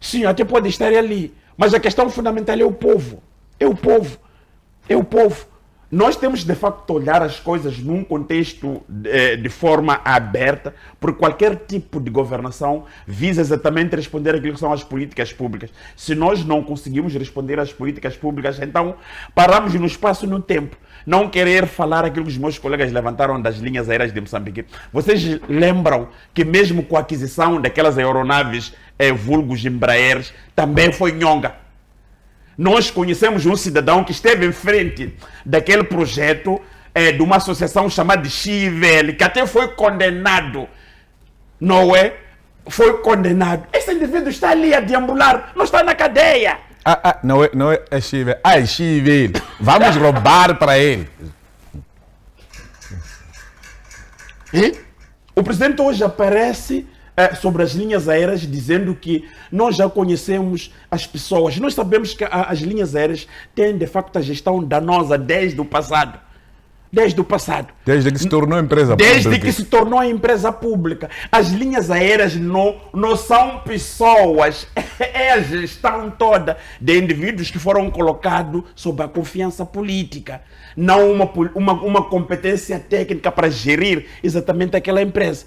sim, até pode estar ali, mas a questão fundamental é o povo. É o povo. É o povo. Nós temos de facto olhar as coisas num contexto de forma aberta, porque qualquer tipo de governação visa exatamente responder aquilo que são as políticas públicas. Se nós não conseguimos responder às políticas públicas, então paramos no espaço e no tempo. Não querer falar aquilo que os meus colegas levantaram das linhas aéreas de Moçambique. Vocês lembram que mesmo com a aquisição daquelas aeronaves vulgos Embraers, também foi nhonga. Nós conhecemos um cidadão que esteve em frente daquele projeto de uma associação chamada Chivel, que até foi condenado, não é? Foi condenado. Esse indivíduo está ali a deambular, não está na cadeia. Não é Chivel. É Chivel. Vamos roubar para ele. O presidente hoje aparece sobre as linhas aéreas dizendo que nós já conhecemos as pessoas. Nós sabemos que as linhas aéreas têm de facto a gestão danosa desde o passado. Desde o passado. Desde que se tornou empresa pública. Desde que se tornou empresa pública. As linhas aéreas não são pessoas. É a gestão toda de indivíduos que foram colocados sob a confiança política. Não uma competência técnica para gerir exatamente aquela empresa.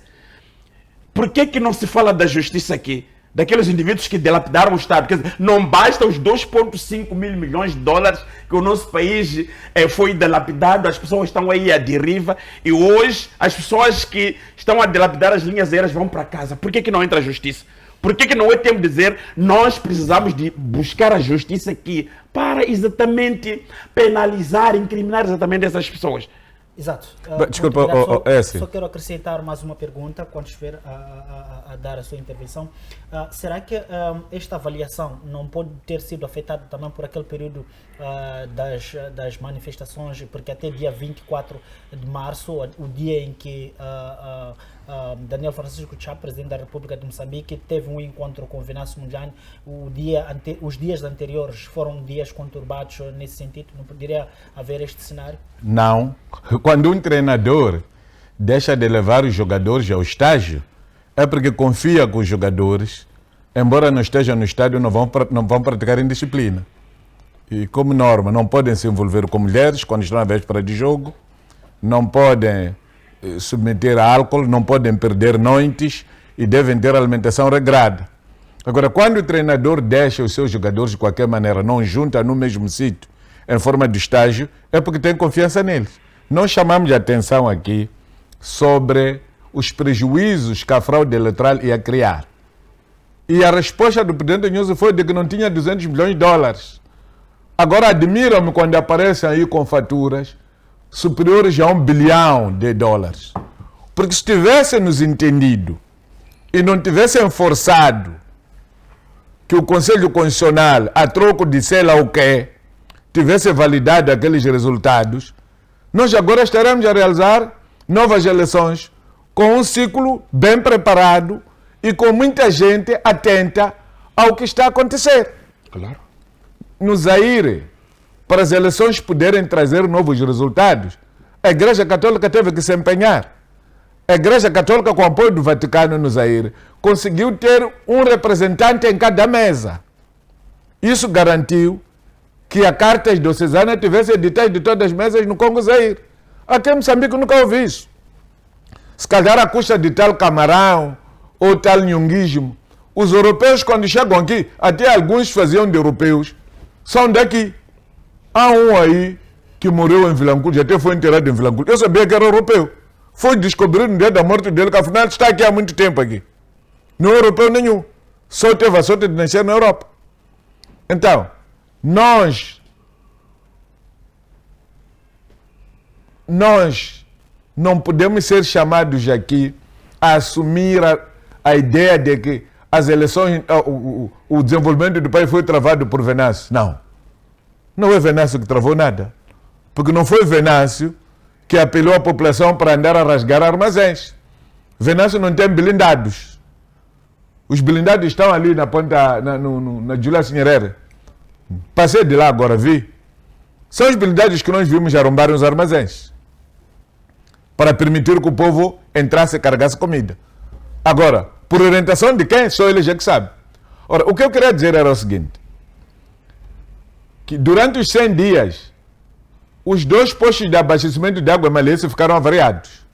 Por que não se fala da justiça aqui? Daqueles indivíduos que dilapidaram o Estado. Quer dizer, não basta os 2,5 mil milhões de dólares que o nosso país foi dilapidado, as pessoas estão aí à deriva e hoje as pessoas que estão a dilapidar as linhas aéreas vão para casa. Por que não entra a justiça? Por que não é tempo de dizer nós precisamos de buscar a justiça aqui para exatamente penalizar, incriminar exatamente essas pessoas? Exato. Desculpa, só quero acrescentar mais uma pergunta quando estiver a dar a sua intervenção. Será que esta avaliação não pode ter sido afetada também por aquele período das manifestações, porque até dia 24 de março, o dia em que Daniel Francisco Chá, presidente da República de Moçambique, teve um encontro com Venâncio Mondlane, os dias anteriores foram dias conturbados nesse sentido? Não poderia haver este cenário? Não. Quando um treinador deixa de levar os jogadores ao estágio, é porque confia com os jogadores, embora não estejam no estádio, não vão praticar indisciplina. E como norma, não podem se envolver com mulheres quando estão à véspera de jogo, não podem submeter a álcool, não podem perder noites e devem ter alimentação regrada. Agora, quando o treinador deixa os seus jogadores de qualquer maneira, não junta no mesmo sítio, em forma de estágio, é porque tem confiança neles. Nós chamamos de atenção aqui sobre os prejuízos que a fraude eleitoral ia criar. E a resposta do presidente Nyusi foi de que não tinha 200 milhões de dólares. Agora admiram-me quando aparecem aí com faturas superiores a 1 bilhão de dólares. Porque se tivessem nos entendido e não tivessem forçado que o Conselho Constitucional, a troco de sei lá o quê, tivesse validado aqueles resultados, nós agora estaremos a realizar novas eleições com um ciclo bem preparado e com muita gente atenta ao que está a acontecer. Claro. No Zaire, para as eleições poderem trazer novos resultados, a Igreja Católica teve que se empenhar. A Igreja Católica, com o apoio do Vaticano no Zaire, conseguiu ter um representante em cada mesa. Isso garantiu que a Cartas Diocesana tivesse editais de todas as mesas no Congo-Zaire. Aqui em Moçambique nunca ouvi isso. Se calhar à custa de tal camarão ou tal nhunguismo. Os europeus, quando chegam aqui, até alguns faziam de europeus, são daqui. Há um aí que morreu em Vilanculo, até foi enterrado em Vilanculo. Eu sabia que era europeu. Foi descobrir no dia da morte dele que afinal está aqui há muito tempo aqui. Não é europeu nenhum. Só teve a sorte de nascer na Europa. Então, nós não podemos ser chamados aqui a assumir a ideia de que as eleições, o desenvolvimento do país foi travado por Venâncio. Não. Não é Venâncio que travou nada. Porque não foi Venâncio que apelou a população para andar a rasgar armazéns. Venâncio não tem blindados. Os blindados estão ali na ponta, na Julius Nyerere. Passei de lá agora, vi. São os blindados que nós vimos arrombarem os armazéns. Para permitir que o povo entrasse e carregasse comida. Agora, por orientação de quem? Só eles é que sabem. Ora, o que eu queria dizer era o seguinte. Que durante os 100 dias, os 2 postos de abastecimento de água em Malheiro ficaram avariados.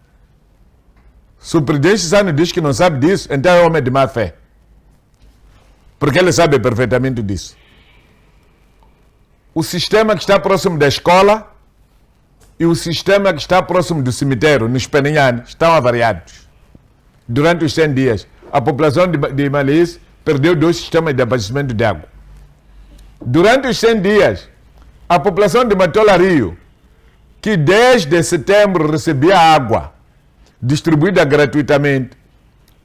Se o presidente Sano diz que não sabe disso, então é homem de má fé. Porque ele sabe perfeitamente disso. O sistema que está próximo da escola e o sistema que está próximo do cemitério, nos Peninhanes, estão avariados. Durante os 100 dias, a população de Malheiro perdeu 2 sistemas de abastecimento de água. Durante os 100 dias, a população de Matola Rio que desde setembro recebia água distribuída gratuitamente,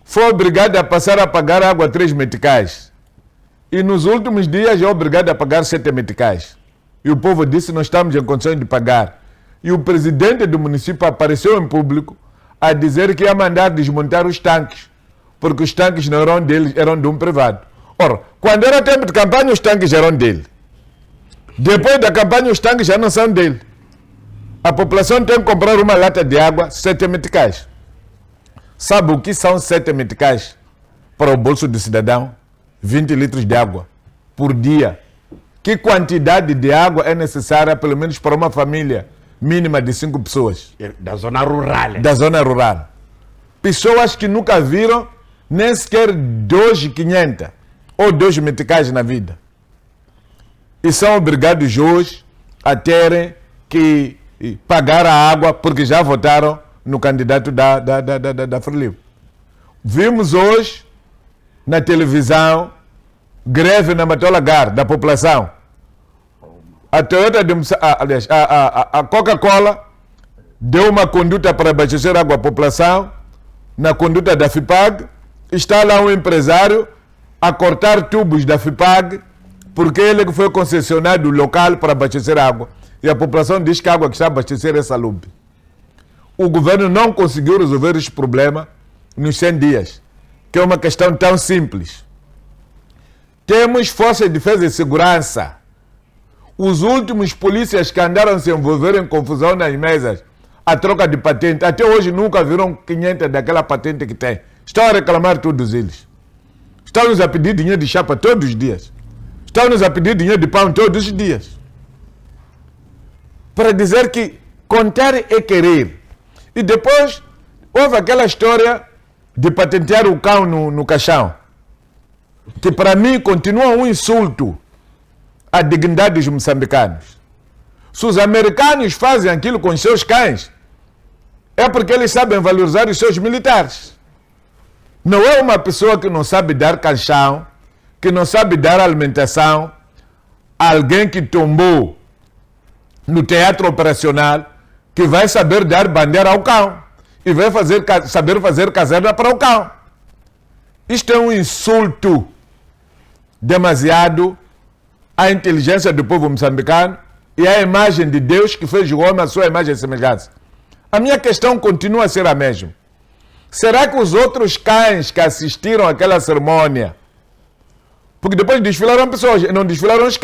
foi obrigado a passar a pagar água 3 meticais. E nos últimos dias é obrigado a pagar 7 meticais. E o povo disse, não estamos em condições de pagar. E o presidente do município apareceu em público a dizer que ia mandar desmontar os tanques, porque os tanques não eram dele, eram de um privado. Ora, quando era tempo de campanha, os tanques eram dele. Depois da campanha, os tanques já não são dele. A população tem que comprar uma lata de água, 7 meticais. Sabe o que são 7 meticais para o bolso do cidadão? 20 litros de água por dia. Que quantidade de água é necessária, pelo menos para uma família mínima de 5 pessoas? Da zona rural. Da zona rural. Pessoas que nunca viram nem sequer 2.500 ou 2 meticais na vida. E são obrigados hoje a terem que pagar a água porque já votaram no candidato da Frelimo. Vimos hoje na televisão greve na Matola Gar da população. A Toyota de aliás, a Coca-Cola deu uma conduta para abastecer água à população. Na conduta da FIPAG está lá um empresário a cortar tubos da FIPAG porque ele foi concessionado local para abastecer água. E a população diz que a água que está a abastecer é salubre. O governo não conseguiu resolver este problema nos 100 dias, que é uma questão tão simples. Temos forças de defesa e segurança. Os últimos polícias que andaram se envolver em confusão nas mesas, a troca de patente, até hoje nunca viram 500 daquela patente que tem. Estão a reclamar todos eles. Estão-nos a pedir dinheiro de chapa todos os dias. Estão-nos a pedir dinheiro de pão todos os dias. Para dizer que contar é querer. E depois houve aquela história de patentear o cão no caixão, que para mim continua um insulto à dignidade dos moçambicanos. Se os americanos fazem aquilo com os seus cães, é porque eles sabem valorizar os seus militares. Não é uma pessoa que não sabe dar caixão, que não sabe dar alimentação, alguém que tombou no teatro operacional, que vai saber dar bandeira ao cão e vai saber fazer caserna para o cão. Isto é um insulto demasiado à inteligência do povo moçambicano e à imagem de Deus que fez o homem à sua imagem e semelhança. A minha questão continua a ser a mesma. Será que os outros cães que assistiram àquela cerimônia, porque depois desfilaram pessoas, não desfilaram os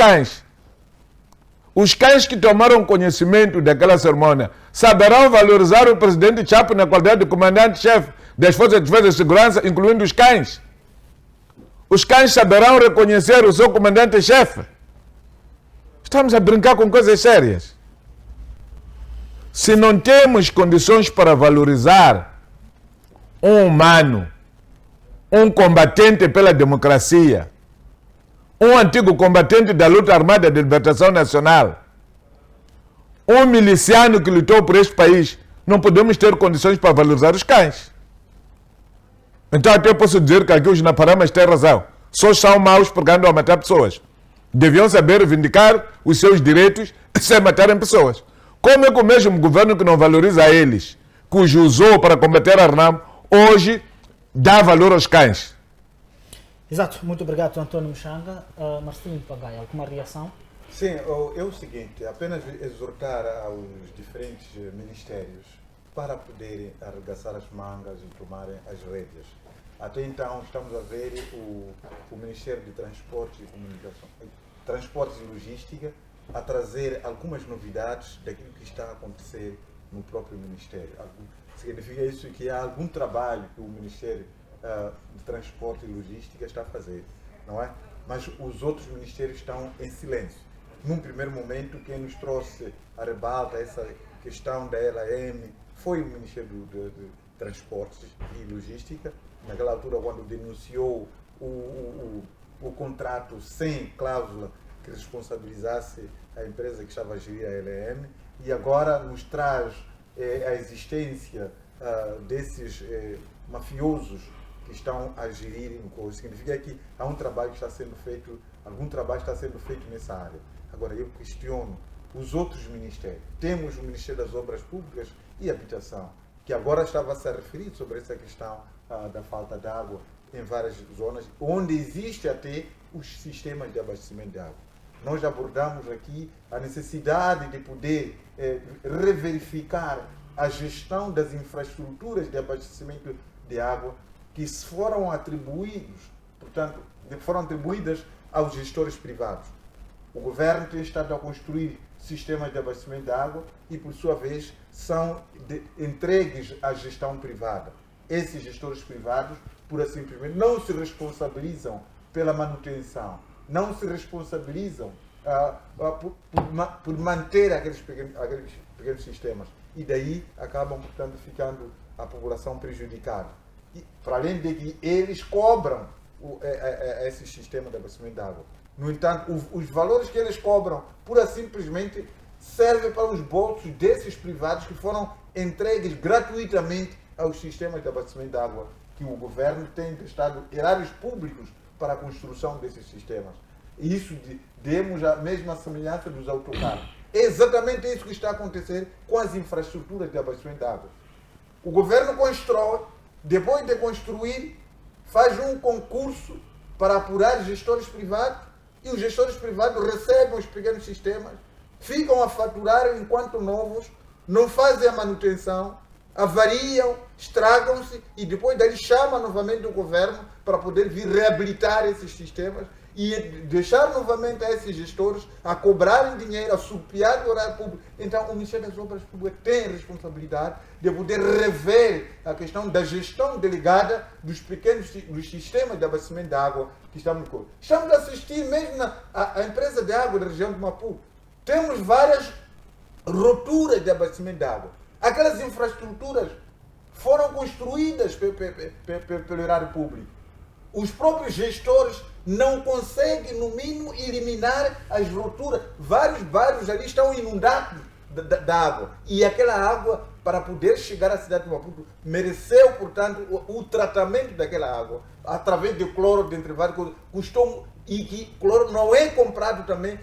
cães que tomaram conhecimento daquela cerimônia, saberão valorizar o presidente Chapo na qualidade de comandante-chefe das Forças de Defesa e Segurança, incluindo os cães? Os cães saberão reconhecer o seu comandante-chefe? Estamos a brincar com coisas sérias. Se não temos condições para valorizar um humano, um combatente pela democracia, um antigo combatente da luta armada de libertação nacional, um miliciano que lutou por este país, não podemos ter condições para valorizar os cães. Então até posso dizer que aqui os Naparamas têm razão. Só são maus porque andam a matar pessoas. Deviam saber reivindicar os seus direitos sem matarem pessoas. Como é que o mesmo governo que não valoriza eles, que os usou para combater a Renamo, hoje dá valor aos cães? Exato, muito obrigado, Antônio Mchanga. Marcinho Pagaia, alguma reação? Sim, é o seguinte, apenas exortar aos diferentes ministérios para poderem arregaçar as mangas e tomarem as rédeas. Até então estamos a ver o Ministério de Transportes e Logística a trazer algumas novidades daquilo que está a acontecer no próprio Ministério. Significa isso que há algum trabalho que o Ministério de Transporte e Logística está a fazer, não é? Mas os outros ministérios estão em silêncio. Num primeiro momento, quem nos trouxe a rebalta essa questão da LAM foi o Ministério de Transportes e Logística, naquela altura quando denunciou o contrato sem cláusula que responsabilizasse a empresa que estava a gerir a LAM, e agora nos traz a existência desses mafiosos que estão a gerir no curso. Significa que há um trabalho que está sendo feito, algum trabalho está sendo feito nessa área. Agora eu questiono os outros ministérios. Temos o Ministério das Obras Públicas e Habitação, que agora estava-se a referir sobre essa questão da falta de água em várias zonas, onde existe até os sistemas de abastecimento de água. Nós abordamos aqui a necessidade de poder reverificar a gestão das infraestruturas de abastecimento de água que foram atribuídos, portanto, foram atribuídas aos gestores privados. O governo tem estado a construir sistemas de abastecimento de água e, por sua vez, são entregues à gestão privada. Esses gestores privados, por assim simplesmente, não se responsabilizam pela manutenção, não se responsabilizam por manter aqueles pequenos sistemas. E daí acabam, portanto, ficando a população prejudicada. E, para além de que eles cobram esse sistema de abastecimento de água. No entanto, os valores que eles cobram, pura simplesmente, servem para os bolsos desses privados que foram entregues gratuitamente aos sistemas de abastecimento de água, que o governo tem emprestado erários públicos para a construção desses sistemas. E isso demos a mesma semelhança dos autocarros. É exatamente isso que está a acontecer com as infraestruturas de abastecimento de água. O governo constrói, depois de construir, faz um concurso para apurar gestores privados e os gestores privados recebem os pequenos sistemas, ficam a faturar enquanto novos, não fazem a manutenção, avariam, estragam-se e depois daí chama novamente o governo para poder vir reabilitar esses sistemas e deixar novamente a esses gestores a cobrarem dinheiro, a supiar o horário público. Então, o Ministério das Obras Públicas tem a responsabilidade de poder rever a questão da gestão delegada dos sistemas de abastecimento de água que estamos no corpo. Estamos a assistir mesmo a empresa de água da região de Maputo. Temos várias rupturas de abastecimento de água. Aquelas infraestruturas foram construídas pelo erário público. Os próprios gestores não conseguem, no mínimo, eliminar as rupturas. Vários bairros ali estão inundados da água. E aquela água, para poder chegar à cidade de Maputo, mereceu, portanto, o tratamento daquela água, através de cloro, dentre várias coisas, custou, e que cloro não é comprado também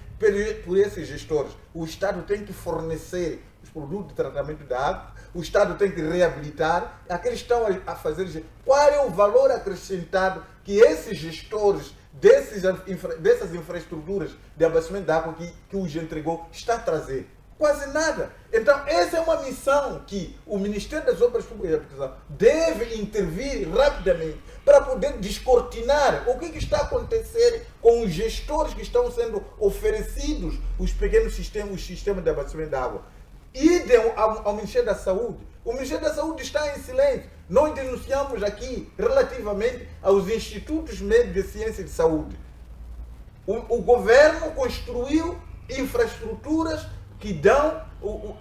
por esses gestores. O Estado tem que fornecer os produtos de tratamento da água, o Estado tem que reabilitar, aqueles estão a fazer. Qual é o valor acrescentado que esses gestores dessas infraestruturas de abastecimento de água que os entregou está a trazer? Quase nada. Então, essa é uma missão que o Ministério das Obras Públicas e Habitação deve intervir rapidamente para poder descortinar o que está a acontecer com os gestores que estão sendo oferecidos os pequenos sistemas, os sistemas de abastecimento de água. Idem ao Ministério da Saúde. O Ministério da Saúde está em silêncio. Nós denunciamos aqui relativamente aos institutos médicos de ciência de saúde. O governo construiu infraestruturas que dão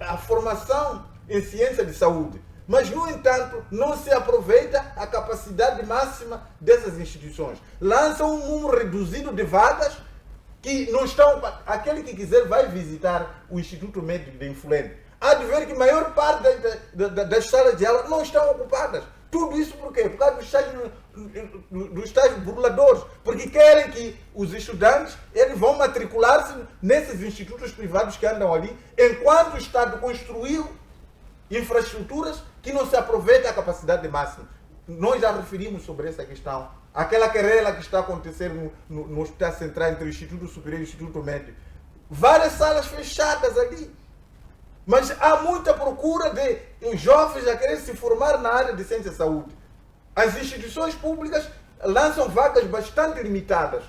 a formação em ciência de saúde. Mas, no entanto, não se aproveita a capacidade máxima dessas instituições. Lançam um número reduzido de vagas que não estão... Aquele que quiser vai visitar o Instituto Médico de Influente. Há de ver que a maior parte das salas de aula não estão ocupadas. Tudo isso por quê? Por causa dos estágios burladores. Porque querem que os estudantes eles vão matricular-se nesses institutos privados que andam ali, enquanto o Estado construiu infraestruturas que não se aproveita a capacidade máxima. Nós já referimos sobre essa questão. Aquela querela que está acontecendo no Hospital Central entre o Instituto Superior e o Instituto Médio. Várias salas fechadas ali. Mas há muita procura de os jovens a querer se formar na área de ciência e saúde. As instituições públicas lançam vagas bastante limitadas,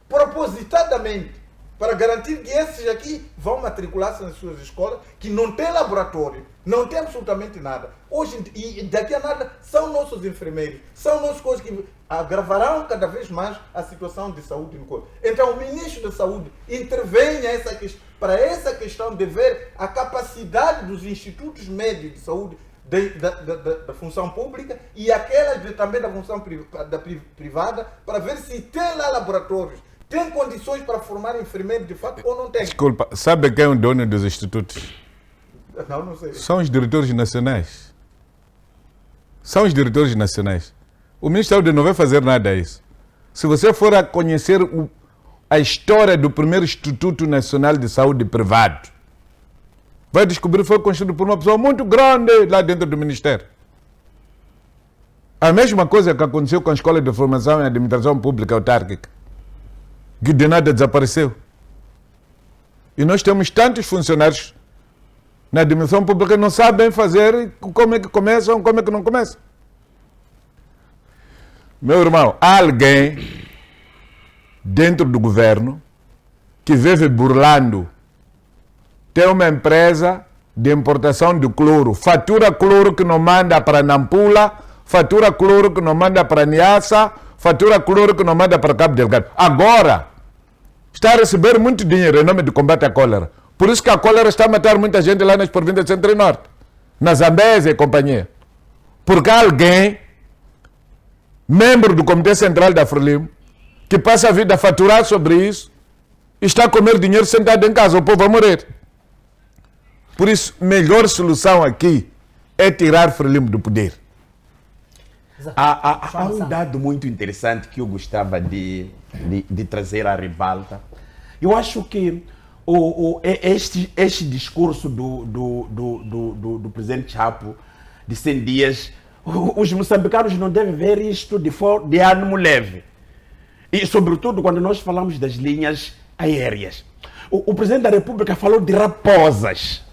propositadamente, para garantir que esses aqui vão matricular-se nas suas escolas, que não tem laboratório, não tem absolutamente nada. Hoje, e daqui a nada, são nossos enfermeiros, são nossas coisas que agravarão cada vez mais a situação de saúde no corpo. Então, o ministro da Saúde intervenha para essa questão de ver a capacidade dos institutos médios de saúde da função pública e aquelas também da função privada, para ver se tem lá laboratórios, tem condições para formar enfermeiros de fato ou não tem. Desculpa, sabe quem é o dono dos institutos? Não sei. São os diretores nacionais. São os diretores nacionais. O Ministério da Saúde não vai fazer nada a isso. Se você for a conhecer a história do primeiro Instituto Nacional de Saúde privado, vai descobrir que foi construído por uma pessoa muito grande lá dentro do Ministério. A mesma coisa que aconteceu com a Escola de Formação em Administração Pública Autárquica, que de nada desapareceu. E nós temos tantos funcionários na administração pública que não sabem fazer como é que começam, como é que não começam. Meu irmão, há alguém dentro do governo que vive burlando. Tem uma empresa de importação de cloro, fatura cloro que não manda para Nampula, fatura cloro que não manda para Niassa, fatura cloro que não manda para Cabo Delgado. Agora, está a receber muito dinheiro em nome do combate à cólera. Por isso que a cólera está a matar muita gente lá nas províncias centro e norte, na Zambésia e companhia. Porque há alguém, membro do Comitê Central da Frelimo, que passa a vida a faturar sobre isso, e está a comer dinheiro sentado em casa, o povo vai morrer. Por isso, melhor solução aqui é tirar Frelimo do poder. Há um dado muito interessante que eu gostava de trazer à ribalta. Eu acho que este discurso do presidente Chapo de 100 dias, os moçambicanos não devem ver isto de ânimo leve. E, sobretudo, quando nós falamos das linhas aéreas. O presidente da República falou de raposas.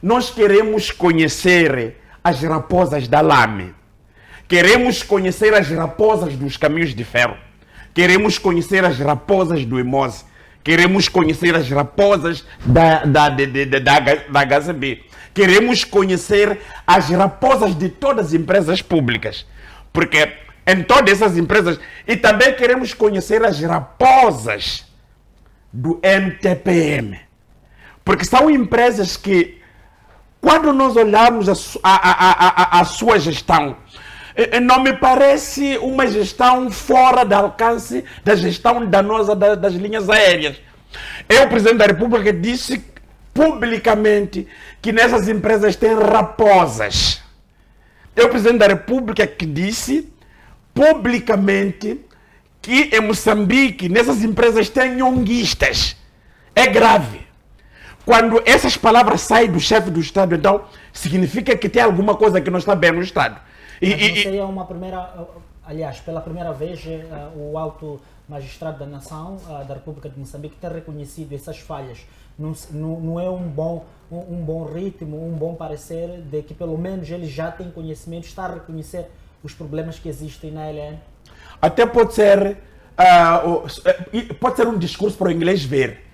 Nós queremos conhecer as raposas da Lame. Queremos conhecer as raposas dos caminhos de ferro. Queremos conhecer as raposas do Imose. Queremos conhecer as raposas da HCB. Queremos conhecer as raposas de todas as empresas públicas. Porque em todas essas empresas... E também queremos conhecer as raposas do MTPM. Porque são empresas que, quando nós olhamos a sua gestão, não me parece uma gestão fora do alcance da gestão danosa das linhas aéreas. O presidente da República disse publicamente que nessas empresas tem raposas. O presidente da República que disse publicamente que em Moçambique nessas empresas tem nhonguistas. É grave. Quando essas palavras saem do chefe do Estado, então significa que tem alguma coisa que não está bem no Estado. Isso aí é uma primeira, aliás, pela primeira vez o alto magistrado da nação da República de Moçambique tem reconhecido essas falhas. Não é um bom ritmo, um bom parecer de que pelo menos ele já tem conhecimento, está a reconhecer os problemas que existem na LN? Até pode ser um discurso para o inglês ver.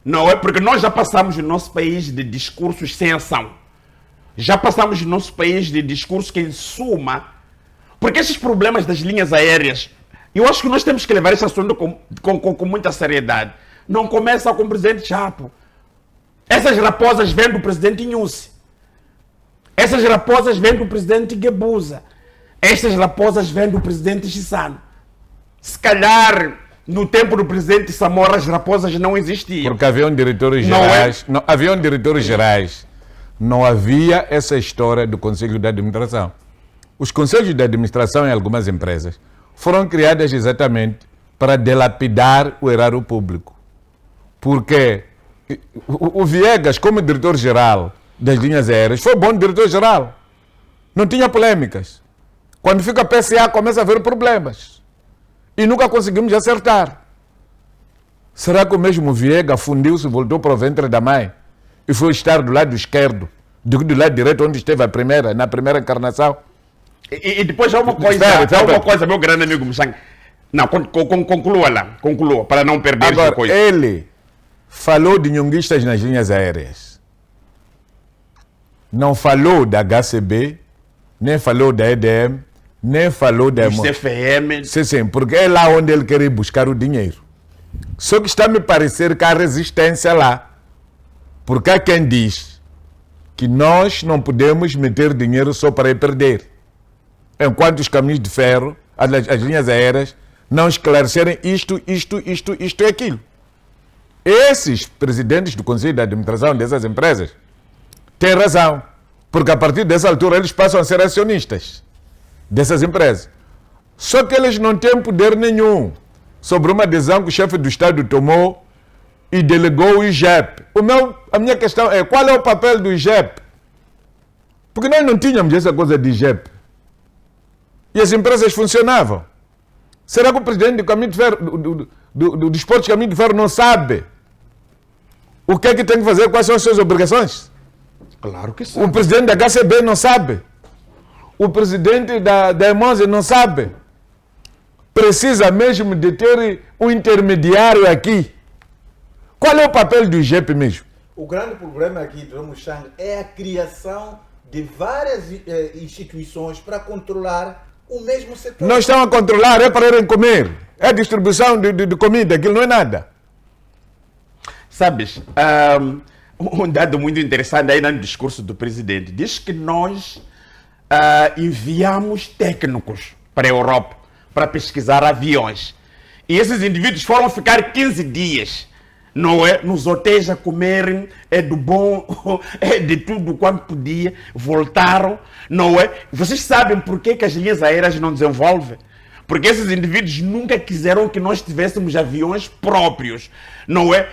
Não é? Porque nós já passamos no nosso país de discursos sem ação. Já passamos no nosso país de discurso que, em suma, porque esses problemas das linhas aéreas, eu acho que nós temos que levar esse assunto com muita seriedade. Não começa com o presidente Chapo. Essas raposas vêm do presidente Inhusi. Essas raposas vêm do presidente Guebuza. Essas raposas vêm do presidente Chissano. Se calhar, no tempo do presidente Samora, as raposas não existiam. Porque haviam diretores gerais. Não, haviam diretores gerais. Não havia essa história do Conselho de Administração. Os conselhos de administração em algumas empresas foram criadas exatamente para dilapidar o erário público. Porque o Viegas, como diretor-geral das linhas aéreas, foi bom diretor-geral. Não tinha polêmicas. Quando fica PCA, começa a haver problemas. E nunca conseguimos acertar. Será que o mesmo Viegas fundiu-se e voltou para o ventre da mãe? E foi estar do lado esquerdo, do lado direito, onde esteve na primeira encarnação. E depois há uma coisa, meu grande amigo Mchang. Não, conclua lá, para não perder essa coisa. Ele falou de nhonguistas nas linhas aéreas. Não falou da HCB, nem falou da EDM, nem falou da CFM. Sim, porque é lá onde ele quer ir buscar o dinheiro. Só que está a me parecer que há resistência lá. Porque há quem diz que nós não podemos meter dinheiro só para ir perder. Enquanto os caminhos de ferro, as linhas aéreas, não esclarecerem isto e aquilo. Esses presidentes do Conselho de Administração dessas empresas têm razão. Porque a partir dessa altura eles passam a ser acionistas dessas empresas. Só que eles não têm poder nenhum sobre uma decisão que o chefe do Estado tomou e delegou o IGEP. A minha questão é, qual é o papel do IGEP? Porque nós não tínhamos essa coisa de IGEP. E as empresas funcionavam. Será que o presidente do Caminho de Ferro, do Desporto Caminho de Ferro não sabe o que é que tem que fazer, quais são as suas obrigações? Claro que sabe. O presidente da HCB não sabe. O presidente da Emose não sabe. Precisa mesmo de ter um intermediário aqui. Qual é o papel do IGEP mesmo? O grande problema aqui do Muxanga é a criação de várias instituições para controlar o mesmo setor. Não estão a controlar, é para irem comer. É distribuição de comida, aquilo não é nada. Sabes, um dado muito interessante aí no discurso do presidente. Diz que nós enviamos técnicos para a Europa para pesquisar aviões. E esses indivíduos foram ficar 15 dias, não é? Nos hotéis a comerem, do bom, de tudo quanto podia. Voltaram, não é? Vocês sabem por que as linhas aéreas não desenvolvem? Porque esses indivíduos nunca quiseram que nós tivéssemos aviões próprios, não é?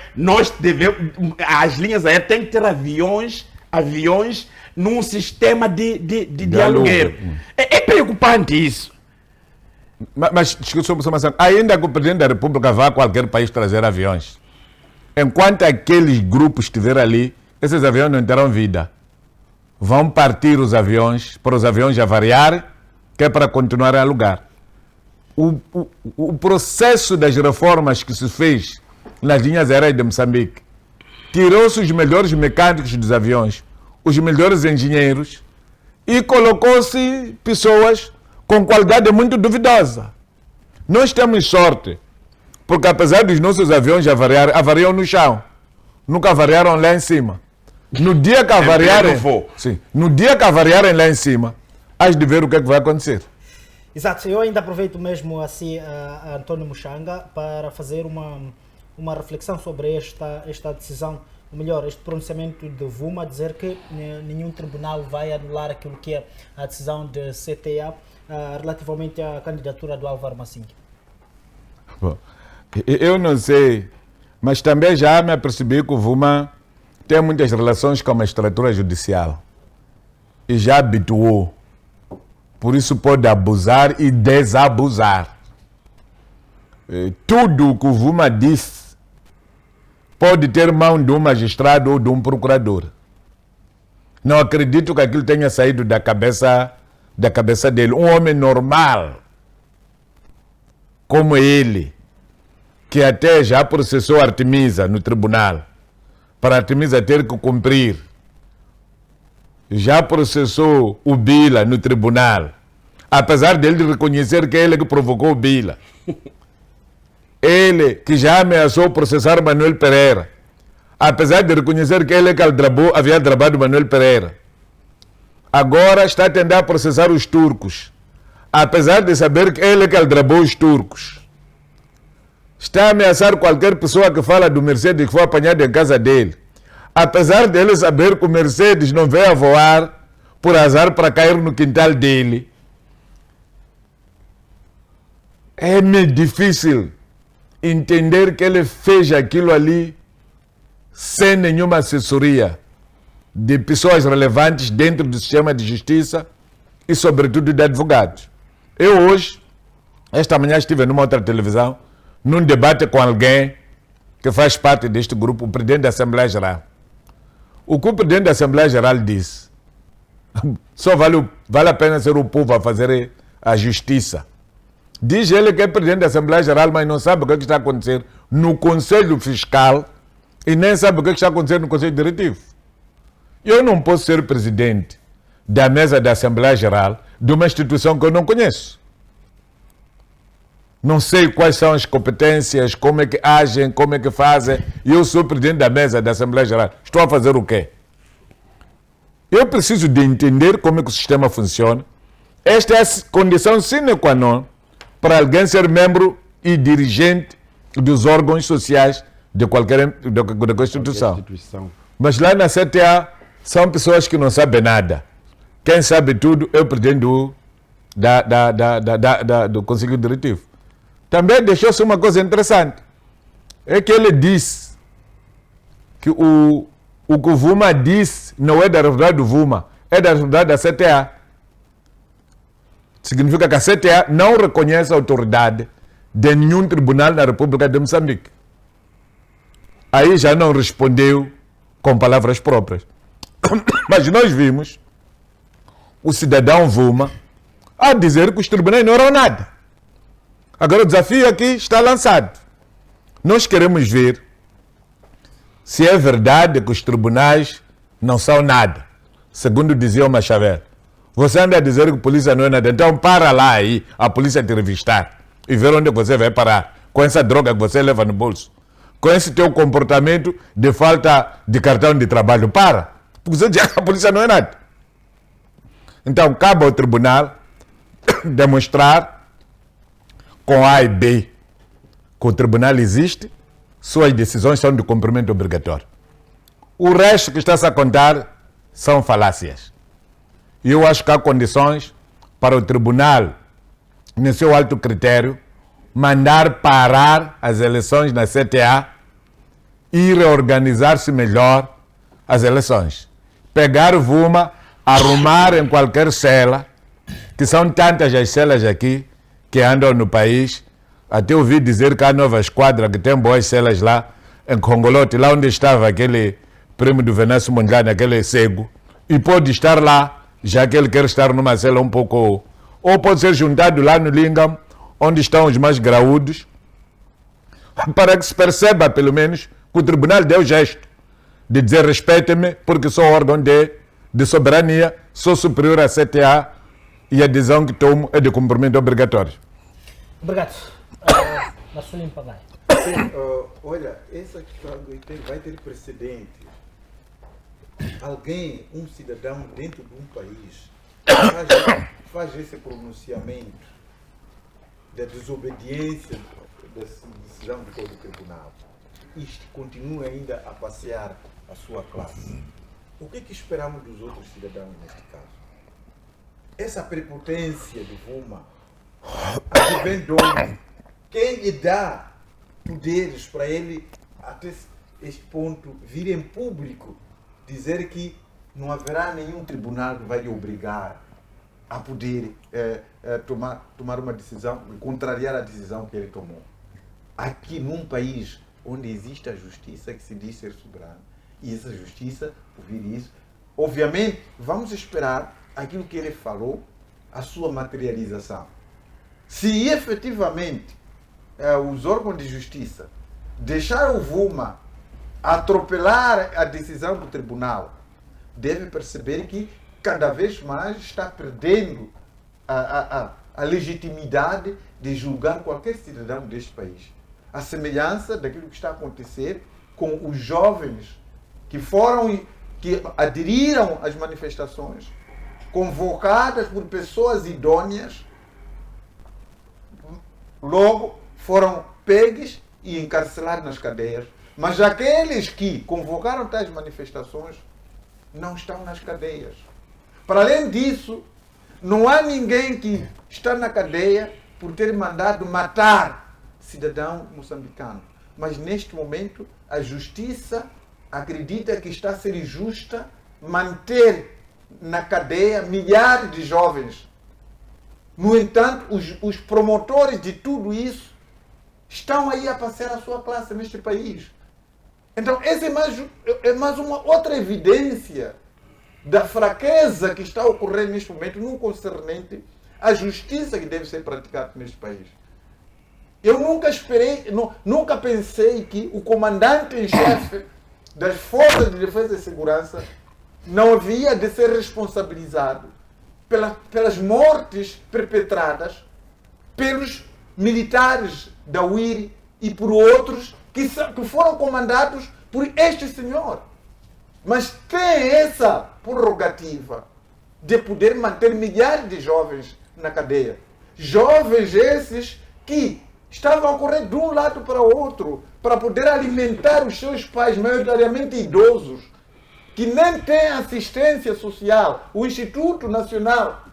As linhas aéreas têm que ter aviões num sistema de aluguer. É preocupante isso. Mas ainda que o presidente da República vá a qualquer país trazer aviões, enquanto aqueles grupos estiverem ali, esses aviões não terão vida. Vão partir os aviões, para os aviões avariar, que é para continuar a alugar. O processo das reformas que se fez nas linhas aéreas de Moçambique tirou-se os melhores mecânicos dos aviões, os melhores engenheiros e colocou-se pessoas com qualidade muito duvidosa. Nós temos sorte, porque apesar dos nossos aviões avariam no chão, nunca avariaram lá em cima. No dia que avariarem, no dia que avariarem lá em cima, hás de ver o que é que vai acontecer. Exato, eu ainda aproveito mesmo assim a António Muxanga para fazer uma reflexão sobre esta decisão, ou melhor, este pronunciamento de Vuma, dizer que nenhum tribunal vai anular aquilo que é a decisão de CTA relativamente à candidatura do Álvaro Massinga. Bom, eu não sei, mas também já me apercebi que o Vuma tem muitas relações com a estrutura judicial e já habituou. Por isso pode abusar e desabusar. Tudo o que o Vuma disse pode ter mão de um magistrado ou de um procurador. Não acredito que aquilo tenha saído da cabeça dele. Um homem normal, como ele, que até já processou Artemisa no tribunal, para Artemisa ter que cumprir. Já processou o Bila no tribunal, apesar dele reconhecer que ele que provocou o Bila. Ele que já ameaçou processar Manuel Pereira, apesar de reconhecer que ele que havia drabado Manuel Pereira. Agora está a tentar processar os turcos, apesar de saber que ele que aldrabou os turcos. Está a ameaçar qualquer pessoa que fala do Mercedes que foi apanhado em casa dele, apesar dele saber que o Mercedes não veio a voar por azar para cair no quintal dele. É meio difícil entender que ele fez aquilo ali sem nenhuma assessoria de pessoas relevantes dentro do sistema de justiça e, sobretudo, de advogados. Eu hoje, esta manhã, estive numa outra televisão, num debate com alguém que faz parte deste grupo, o presidente da Assembleia Geral. O que o presidente da Assembleia Geral disse, só vale a pena ser o povo a fazer a justiça. Diz ele que é presidente da Assembleia Geral, mas não sabe o que está acontecendo no Conselho Fiscal e nem sabe o que está acontecendo no Conselho Diretivo. Eu não posso ser presidente da mesa da Assembleia Geral de uma instituição que eu não conheço. Não sei quais são as competências, como é que agem, como é que fazem. E eu sou presidente da mesa da Assembleia Geral. Estou a fazer o quê? Eu preciso de entender como é que o sistema funciona. Esta é a condição sine qua non para alguém ser membro e dirigente dos órgãos sociais de qualquer instituição. Mas lá na CTA são pessoas que não sabem nada. Quem sabe tudo é o presidente do Conselho Diretivo. Também deixou-se uma coisa interessante. É que ele disse que o que o Vuma disse não é da responsabilidade do Vuma, é da responsabilidade da CTA. Significa que a CTA não reconhece a autoridade de nenhum tribunal na República de Moçambique. Aí já não respondeu com palavras próprias. Mas nós vimos o cidadão Vuma a dizer que os tribunais não eram nada. Agora o desafio aqui está lançado. Nós queremos ver se é verdade que os tribunais não são nada, segundo dizia o Machavel. Você anda a dizer que a polícia não é nada, então para lá aí, a polícia te revistar e ver onde você vai parar com essa droga que você leva no bolso, com esse teu comportamento de falta de cartão de trabalho. Para, porque você diz que a polícia não é nada. Então cabe ao tribunal demonstrar com A e B que o tribunal existe, suas decisões são de cumprimento obrigatório. O resto que está-se a contar são falácias. E eu acho que há condições para o tribunal, no seu alto critério, mandar parar as eleições na CTA e reorganizar-se melhor as eleições. Pegar o Vuma, arrumar em qualquer cela, que são tantas as celas aqui que andam no país. Até ouvi dizer que há nova esquadra que tem boas celas lá em Congolote, lá onde estava aquele primo do Venâncio Mondlane, aquele cego, e pode estar lá, já que ele quer estar numa cela um pouco... Ou pode ser juntado lá no Lingam, onde estão os mais graúdos, para que se perceba, pelo menos, que o tribunal deu gesto de dizer respeite-me, porque sou órgão de soberania, sou superior à CTA e a decisão que tomo é de cumprimento obrigatório. Obrigado. Marcelinho Pagai. Olha, essa questão vai ter precedente. Alguém, um cidadão dentro de um país, faz esse pronunciamento da desobediência da decisão do tribunal e continua ainda a passear a sua classe. O que esperamos dos outros cidadãos neste caso? Essa prepotência do Vuma, a que vem dono, quem lhe dá poderes para ele, até este ponto, vir em público dizer que não haverá nenhum tribunal que vai lhe obrigar a poder tomar uma decisão, contrariar a decisão que ele tomou. Aqui num país onde existe a justiça que se diz ser soberana, e essa justiça, ouvir isso, obviamente vamos esperar aquilo que ele falou, a sua materialização. Se efetivamente os órgãos de justiça deixar o Vuma atropelar a decisão do tribunal, deve perceber que cada vez mais está perdendo a legitimidade de julgar qualquer cidadão deste país. A semelhança daquilo que está a acontecer com os jovens que aderiram às manifestações, convocadas por pessoas idôneas, logo foram pegos e encarcerados nas cadeias. Mas aqueles que convocaram tais manifestações não estão nas cadeias. Para além disso, não há ninguém que está na cadeia por ter mandado matar cidadão moçambicano. Mas neste momento a justiça acredita que está a ser injusta manter na cadeia milhares de jovens. No entanto, os promotores de tudo estão aí a passear a sua classe neste país. Então, essa é mais uma outra evidência da fraqueza que está a ocorrer neste momento no concernente à justiça que deve ser praticada neste país. Eu nunca pensei que o comandante em chefe das Forças de Defesa e Segurança não havia de ser responsabilizado pelas mortes perpetradas pelos militares da UIRI e por outros que foram comandados por este senhor. Mas tem essa prerrogativa de poder manter milhares de jovens na cadeia. Jovens esses que estavam a correr de um lado para o outro para poder alimentar os seus pais, maioritariamente idosos, que nem têm assistência social. O Instituto Nacional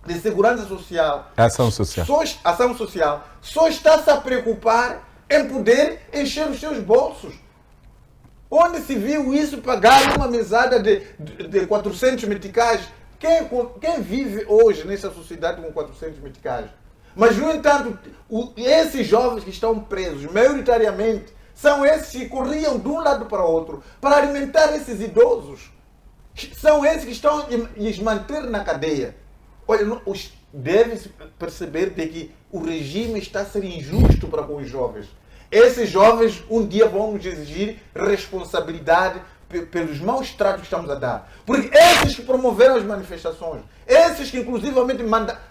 de Segurança Social, Ação Social, só está-se a preocupar em poder encher os seus bolsos. Onde se viu isso pagar uma mesada de 400 meticais? Quem vive hoje nessa sociedade com 400 meticais? Mas, no entanto, esses jovens que estão presos, maioritariamente, são esses que corriam de um lado para o outro para alimentar esses idosos. São esses que estão a lhes manter na cadeia. Olha, deve-se perceber de que o regime está a ser injusto para com os jovens. Esses jovens um dia vão nos exigir responsabilidade pelos maus tratos que estamos a dar. Porque esses que promoveram as manifestações, esses que inclusivamente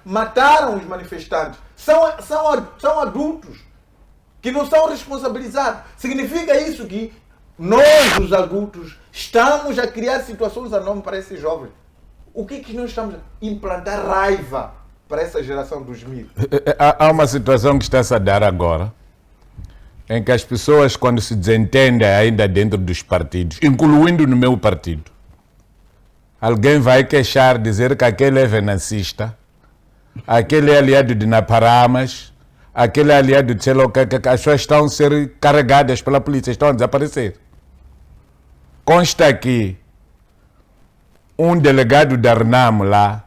mataram os manifestantes, são adultos que não são responsabilizados. Significa isso que nós, os adultos, estamos a criar situações anômalas para esses jovens. O que é que nós estamos a implantar raiva para essa geração 2000? Há uma situação que está-se a dar agora, em que as pessoas, quando se desentendem ainda dentro dos partidos, incluindo no meu partido, alguém vai queixar, dizer que aquele é venancista, aquele é aliado de Naparamas, aquele é aliado de sei lá o que, as pessoas estão a ser carregadas pela polícia, estão a desaparecer. Consta que um delegado da RNAM lá,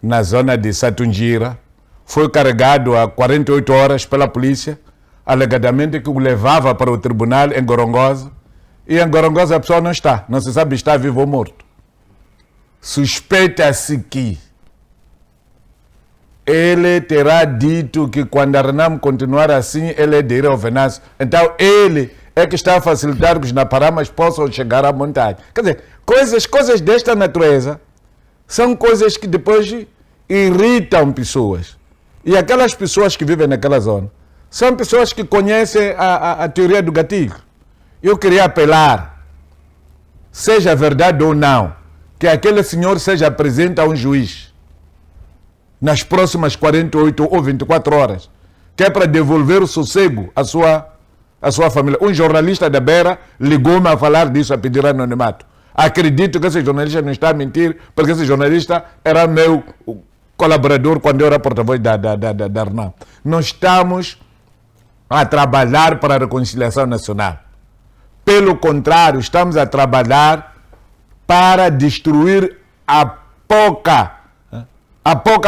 na zona de Satungira, foi carregado há 48 horas pela polícia, alegadamente que o levava para o tribunal em Gorongosa, e em Gorongosa a pessoa não está, não se sabe se está vivo ou morto. Suspeita-se que ele terá dito que quando a RNAM continuar assim, ele é de ir ao Venâncio. Então ele é que está a facilitar que os Naparamas possam chegar à montanha. Quer dizer, coisas desta natureza são coisas que depois irritam pessoas. E aquelas pessoas que vivem naquela zona são pessoas que conhecem a teoria do gatilho. Eu queria apelar, seja verdade ou não, que aquele senhor seja apresente a um juiz nas próximas 48 ou 24 horas, que é para devolver o sossego à sua família. Um jornalista da Beira ligou-me a falar disso, a pedir anonimato. Acredito que esse jornalista não está a mentir, porque esse jornalista era meu colaborador quando eu era porta-voz da RNAM. Nós estamos a trabalhar para a reconciliação nacional. Pelo contrário, estamos a trabalhar para destruir a pouca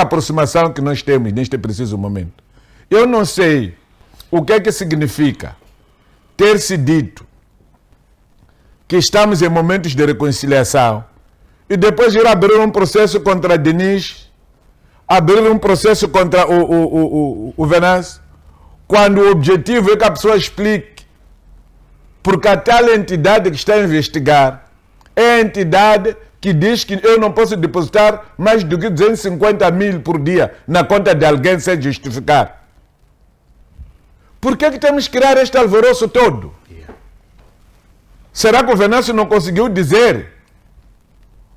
aproximação que nós temos neste preciso momento. Eu não sei o que é que significa ter-se dito que estamos em momentos de reconciliação e depois ir abrir um processo contra Denis, abrir um processo contra o Venâncio, quando o objetivo é que a pessoa explique, porque a tal entidade que está a investigar é a entidade que diz que eu não posso depositar mais do que 250 mil por dia na conta de alguém sem justificar. Por que temos que criar este alvoroço todo? Será que o Venâncio não conseguiu dizer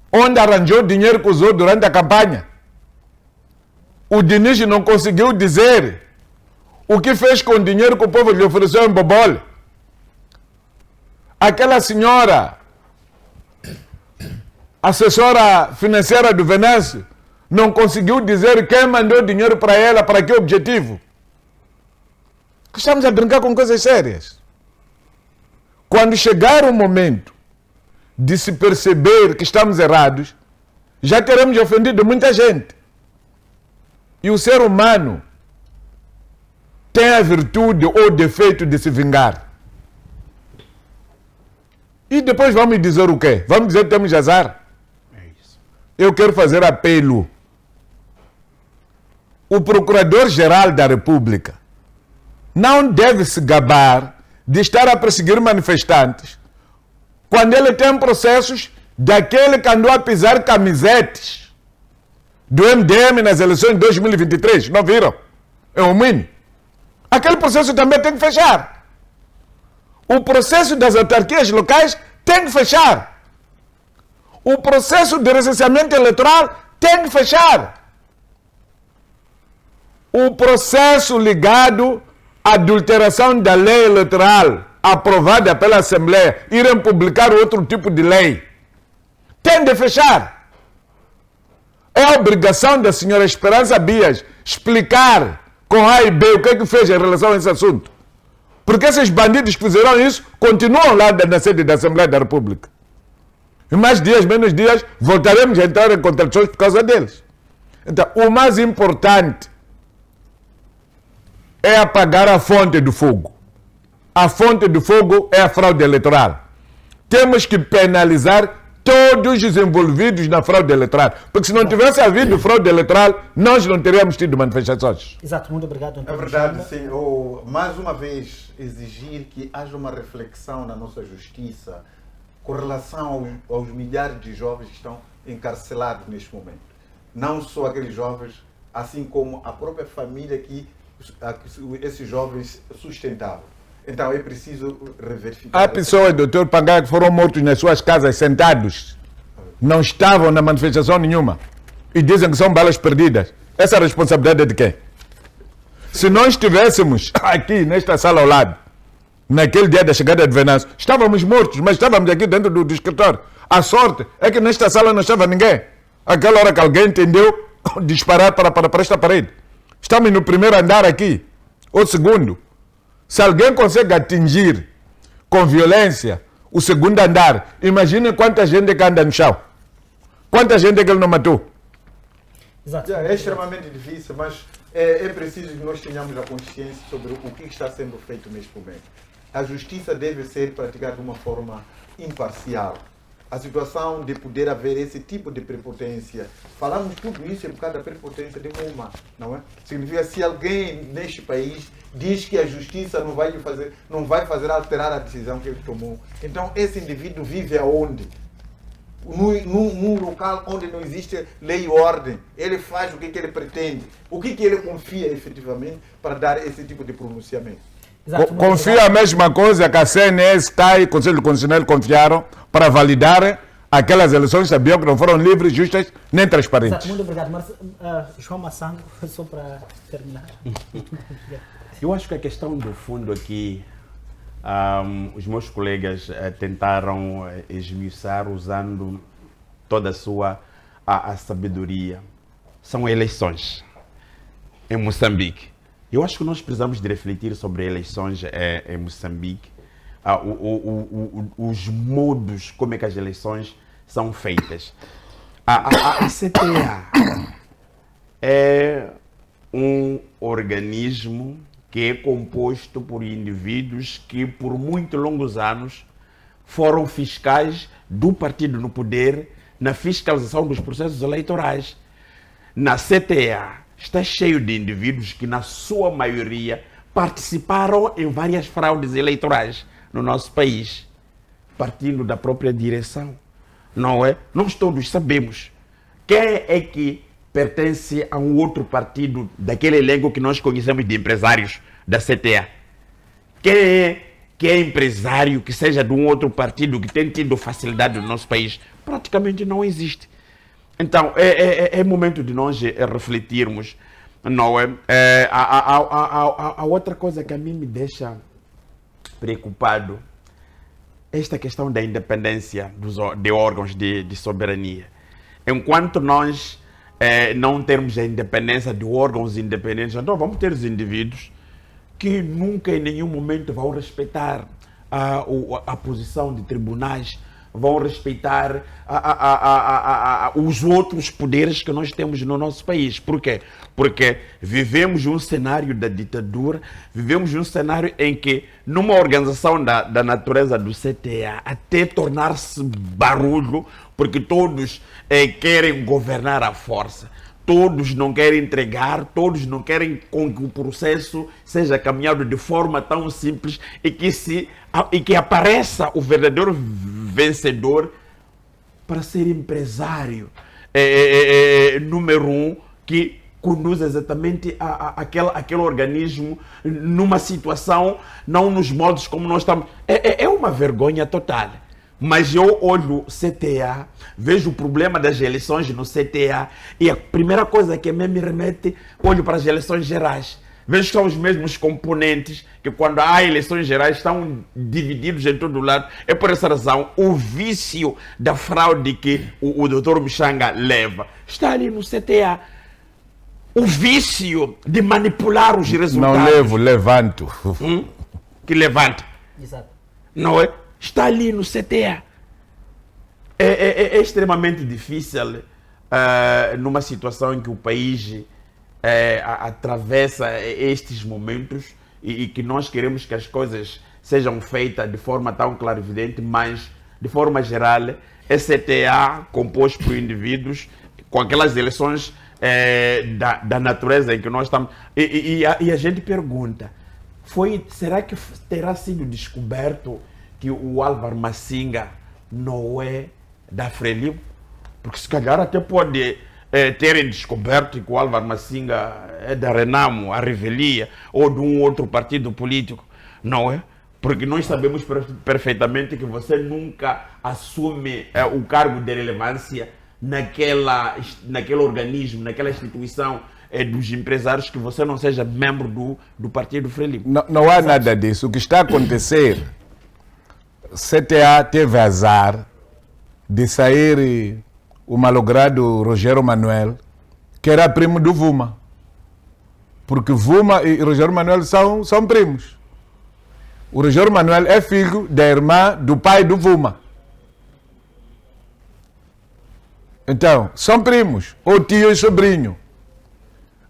onde arranjou o dinheiro que usou durante a campanha? O Diniz não conseguiu dizer o que fez com o dinheiro que o povo lhe ofereceu em Bobole? Aquela senhora, assessora financeira do Venâncio, não conseguiu dizer quem mandou dinheiro para ela, para que objetivo? Estamos a brincar com coisas sérias. Quando chegar o momento de se perceber que estamos errados, já teremos ofendido muita gente. E o ser humano tem a virtude ou o defeito de se vingar. E depois vamos dizer o quê? Vamos dizer que temos azar? Eu quero fazer apelo. O Procurador-Geral da República não deve se gabar de estar a perseguir manifestantes quando ele tem processos daquele que andou a pisar camisetes do MDM nas eleições de 2023. Não viram? É um mini. Aquele processo também tem que fechar. O processo das autarquias locais tem que fechar. O processo de recenseamento eleitoral tem que fechar. O processo ligado à adulteração da lei eleitoral aprovada pela Assembleia, irem publicar outro tipo de lei, tem de fechar. É a obrigação da senhora Esperança Bias explicar com A e B o que é que fez em relação a esse assunto. Porque esses bandidos que fizeram isso continuam lá na sede da Assembleia da República. E mais dias, menos dias, voltaremos a entrar em contradições por causa deles. Então, o mais importante é apagar a fonte do fogo. A fonte do fogo é a fraude eleitoral. Temos que penalizar todos os envolvidos na fraude eleitoral. Porque se não tivesse havido fraude eleitoral, nós não teríamos tido manifestações. Exato, muito obrigado. É verdade, sim. Mais uma vez, exigir que haja uma reflexão na nossa justiça com relação aos milhares de jovens que estão encarcelados neste momento. Não só aqueles jovens, assim como a própria família que esses jovens sustentavam. Então é preciso reverificar. Há pessoas, doutor Pangai, que foram mortos nas suas casas sentados. Não estavam na manifestação nenhuma. E dizem que são balas perdidas. Essa responsabilidade é de quem? Se nós estivéssemos aqui nesta sala ao lado, naquele dia da chegada de Venâncio, estávamos mortos, mas estávamos aqui dentro do escritório. A sorte é que nesta sala não estava ninguém. Aquela hora que alguém entendeu disparar para esta parede. Estamos no primeiro andar aqui, ou segundo. Se alguém consegue atingir com violência o segundo andar, imagine quanta gente que anda no chão. Quanta gente que ele não matou. Exato. É extremamente difícil, mas é preciso que nós tenhamos a consciência sobre o que está sendo feito neste momento. A justiça deve ser praticada de uma forma imparcial. A situação de poder haver esse tipo de prepotência, falamos tudo isso é por causa da prepotência de uma, não é? Significa se alguém neste país diz que a justiça não vai fazer alterar a decisão que ele tomou. Então esse indivíduo vive aonde? Num local onde não existe lei e ordem. Ele faz o que ele pretende. O que ele confia efetivamente para dar esse tipo de pronunciamento. Exato, Confia a mesma coisa que a CNS, TAI e o Conselho Constitucional confiaram para validar aquelas eleições, sabiam que não foram livres, justas nem transparentes. Exato, muito obrigado. Mas, João Massango, só para terminar. Eu acho que a questão do fundo aqui, os meus colegas tentaram esmiuçar usando toda a sua a sabedoria. São eleições em Moçambique. Eu acho que nós precisamos de refletir sobre eleições em Moçambique, os modos como é que as eleições são feitas. A CTA é um organismo que é composto por indivíduos que por muito longos anos foram fiscais do partido no poder na fiscalização dos processos eleitorais. Na CTA está cheio de indivíduos que, na sua maioria, participaram em várias fraudes eleitorais no nosso país, partindo da própria direção, não é? Nós todos sabemos quem é que pertence a um outro partido daquele elenco que nós conhecemos de empresários da CTA. Quem é empresário que seja de um outro partido que tem tido facilidade no nosso país? Praticamente não existe. Então, é momento de nós refletirmos, não é? A outra coisa que a mim me deixa preocupado é esta questão da independência de órgãos de soberania. Enquanto nós não termos a independência de órgãos independentes, então vamos ter os indivíduos que nunca em nenhum momento vão respeitar a posição de tribunais, vão respeitar os outros poderes que nós temos no nosso país. Por quê? Porque vivemos um cenário da ditadura, vivemos um cenário em que, numa organização da natureza do CTA, até tornar-se barulho, porque todos querem governar à força. Todos não querem entregar, todos não querem que o processo seja caminhado de forma tão simples e que apareça o verdadeiro vencedor para ser empresário número um que conduz exatamente aquele organismo numa situação, não nos moldes como nós estamos. É uma vergonha total. Mas eu olho CTA, vejo o problema das eleições no CTA e a primeira coisa que me remete, olho para as eleições gerais. Vejo que são os mesmos componentes que quando há eleições gerais estão divididos em todo lado. É por essa razão o vício da fraude que o Dr. Mchanga leva está ali no CTA. O vício de manipular os resultados. Não levanto. que levanta. Exato. Não é? Está ali no CTA. É extremamente difícil numa situação em que o país atravessa estes momentos e que nós queremos que as coisas sejam feitas de forma tão clarividente, mas de forma geral é CTA composto por indivíduos com aquelas eleições da natureza em que nós estamos. E a gente pergunta, será que terá sido descoberto que o Álvaro Massinga não é da Frelimo? Porque se calhar até pode terem descoberto que o Álvaro Massinga é da Renamo, a Revelia, ou de um outro partido político, não é? Porque nós sabemos perfeitamente que você nunca assume o cargo de relevância naquele organismo, naquela instituição dos empresários que você não seja membro do partido Frelimo. Não há nada disso. O que está a acontecer, CTA teve azar de sair o malogrado Rogério Manuel, que era primo do Vuma. Porque Vuma e Rogério Manuel são primos. O Rogério Manuel é filho da irmã do pai do Vuma. Então, são primos, ou tio e sobrinho.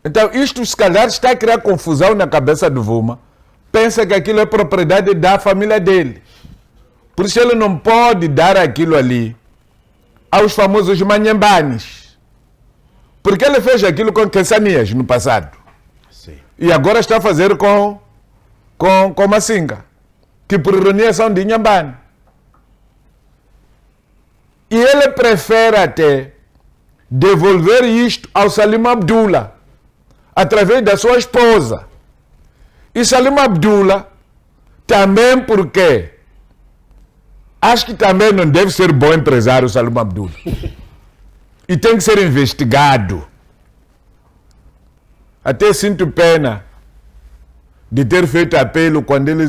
Então, isto se calhar está a criar confusão na cabeça do Vuma. Pensa que aquilo é propriedade da família dele. Por isso ele não pode dar aquilo ali aos famosos manhambanes. Porque ele fez aquilo com Quessanias no passado. Sim. E agora está a fazer com Massinga, que por ironia são de Inhambane. E ele prefere até devolver isto ao Salim Abdullah, através da sua esposa. E Salim Abdullah, também porque acho que também não deve ser bom empresário Salim Abdullah. E tem que ser investigado. Até sinto pena de ter feito apelo quando ele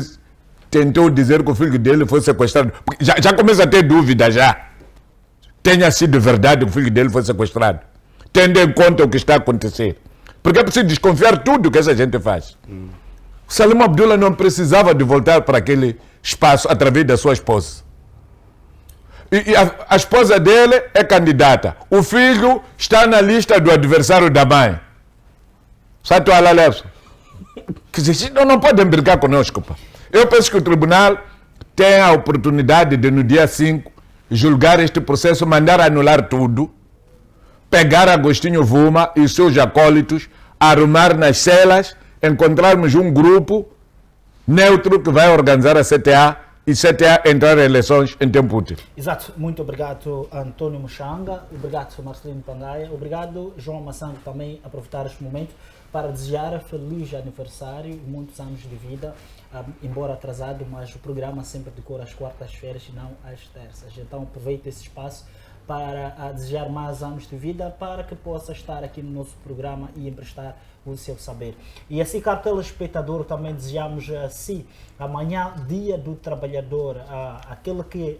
tentou dizer que o filho dele foi sequestrado. Já começa a ter dúvida já. Tenha sido verdade que o filho dele foi sequestrado. Tendo em conta o que está a acontecer. Porque é preciso desconfiar tudo que essa gente faz. O Salim Abdullah não precisava de voltar para aquele espaço através da sua esposa. E a esposa dele é candidata. O filho está na lista do adversário da mãe. Sabe a Lalefso? Não podem brincar conosco. Pá. Eu penso que o tribunal tem a oportunidade de, no dia 5, julgar este processo, mandar anular tudo, pegar Agostinho Vuma e seus acólitos, arrumar nas celas, encontrarmos um grupo neutro que vai organizar a CTA e CTA entrar em eleições em tempo útil. Exato. Muito obrigado, António Muxanga. Obrigado, Marcelino Pangaia. Obrigado, João Massango, também aproveitar este momento para desejar feliz aniversário, muitos anos de vida, embora atrasado, mas o programa sempre decora às quartas-feiras e não às terças. Então aproveite esse espaço para desejar mais anos de vida, para que possa estar aqui no nosso programa e emprestar o seu saber. E assim, caro telespectador, também desejamos assim, amanhã, Dia do Trabalhador, aquele que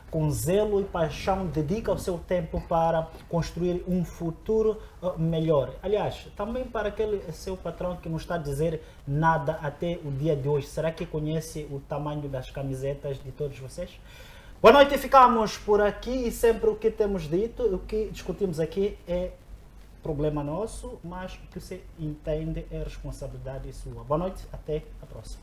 com zelo e paixão dedica o seu tempo para construir um futuro melhor. Aliás, também para aquele seu patrão que não está a dizer nada até o dia de hoje. Será que conhece o tamanho das camisetas de todos vocês? Boa noite, ficamos por aqui e sempre o que temos dito, o que discutimos aqui é problema nosso, mas o que você entende é responsabilidade sua. Boa noite, até a próxima.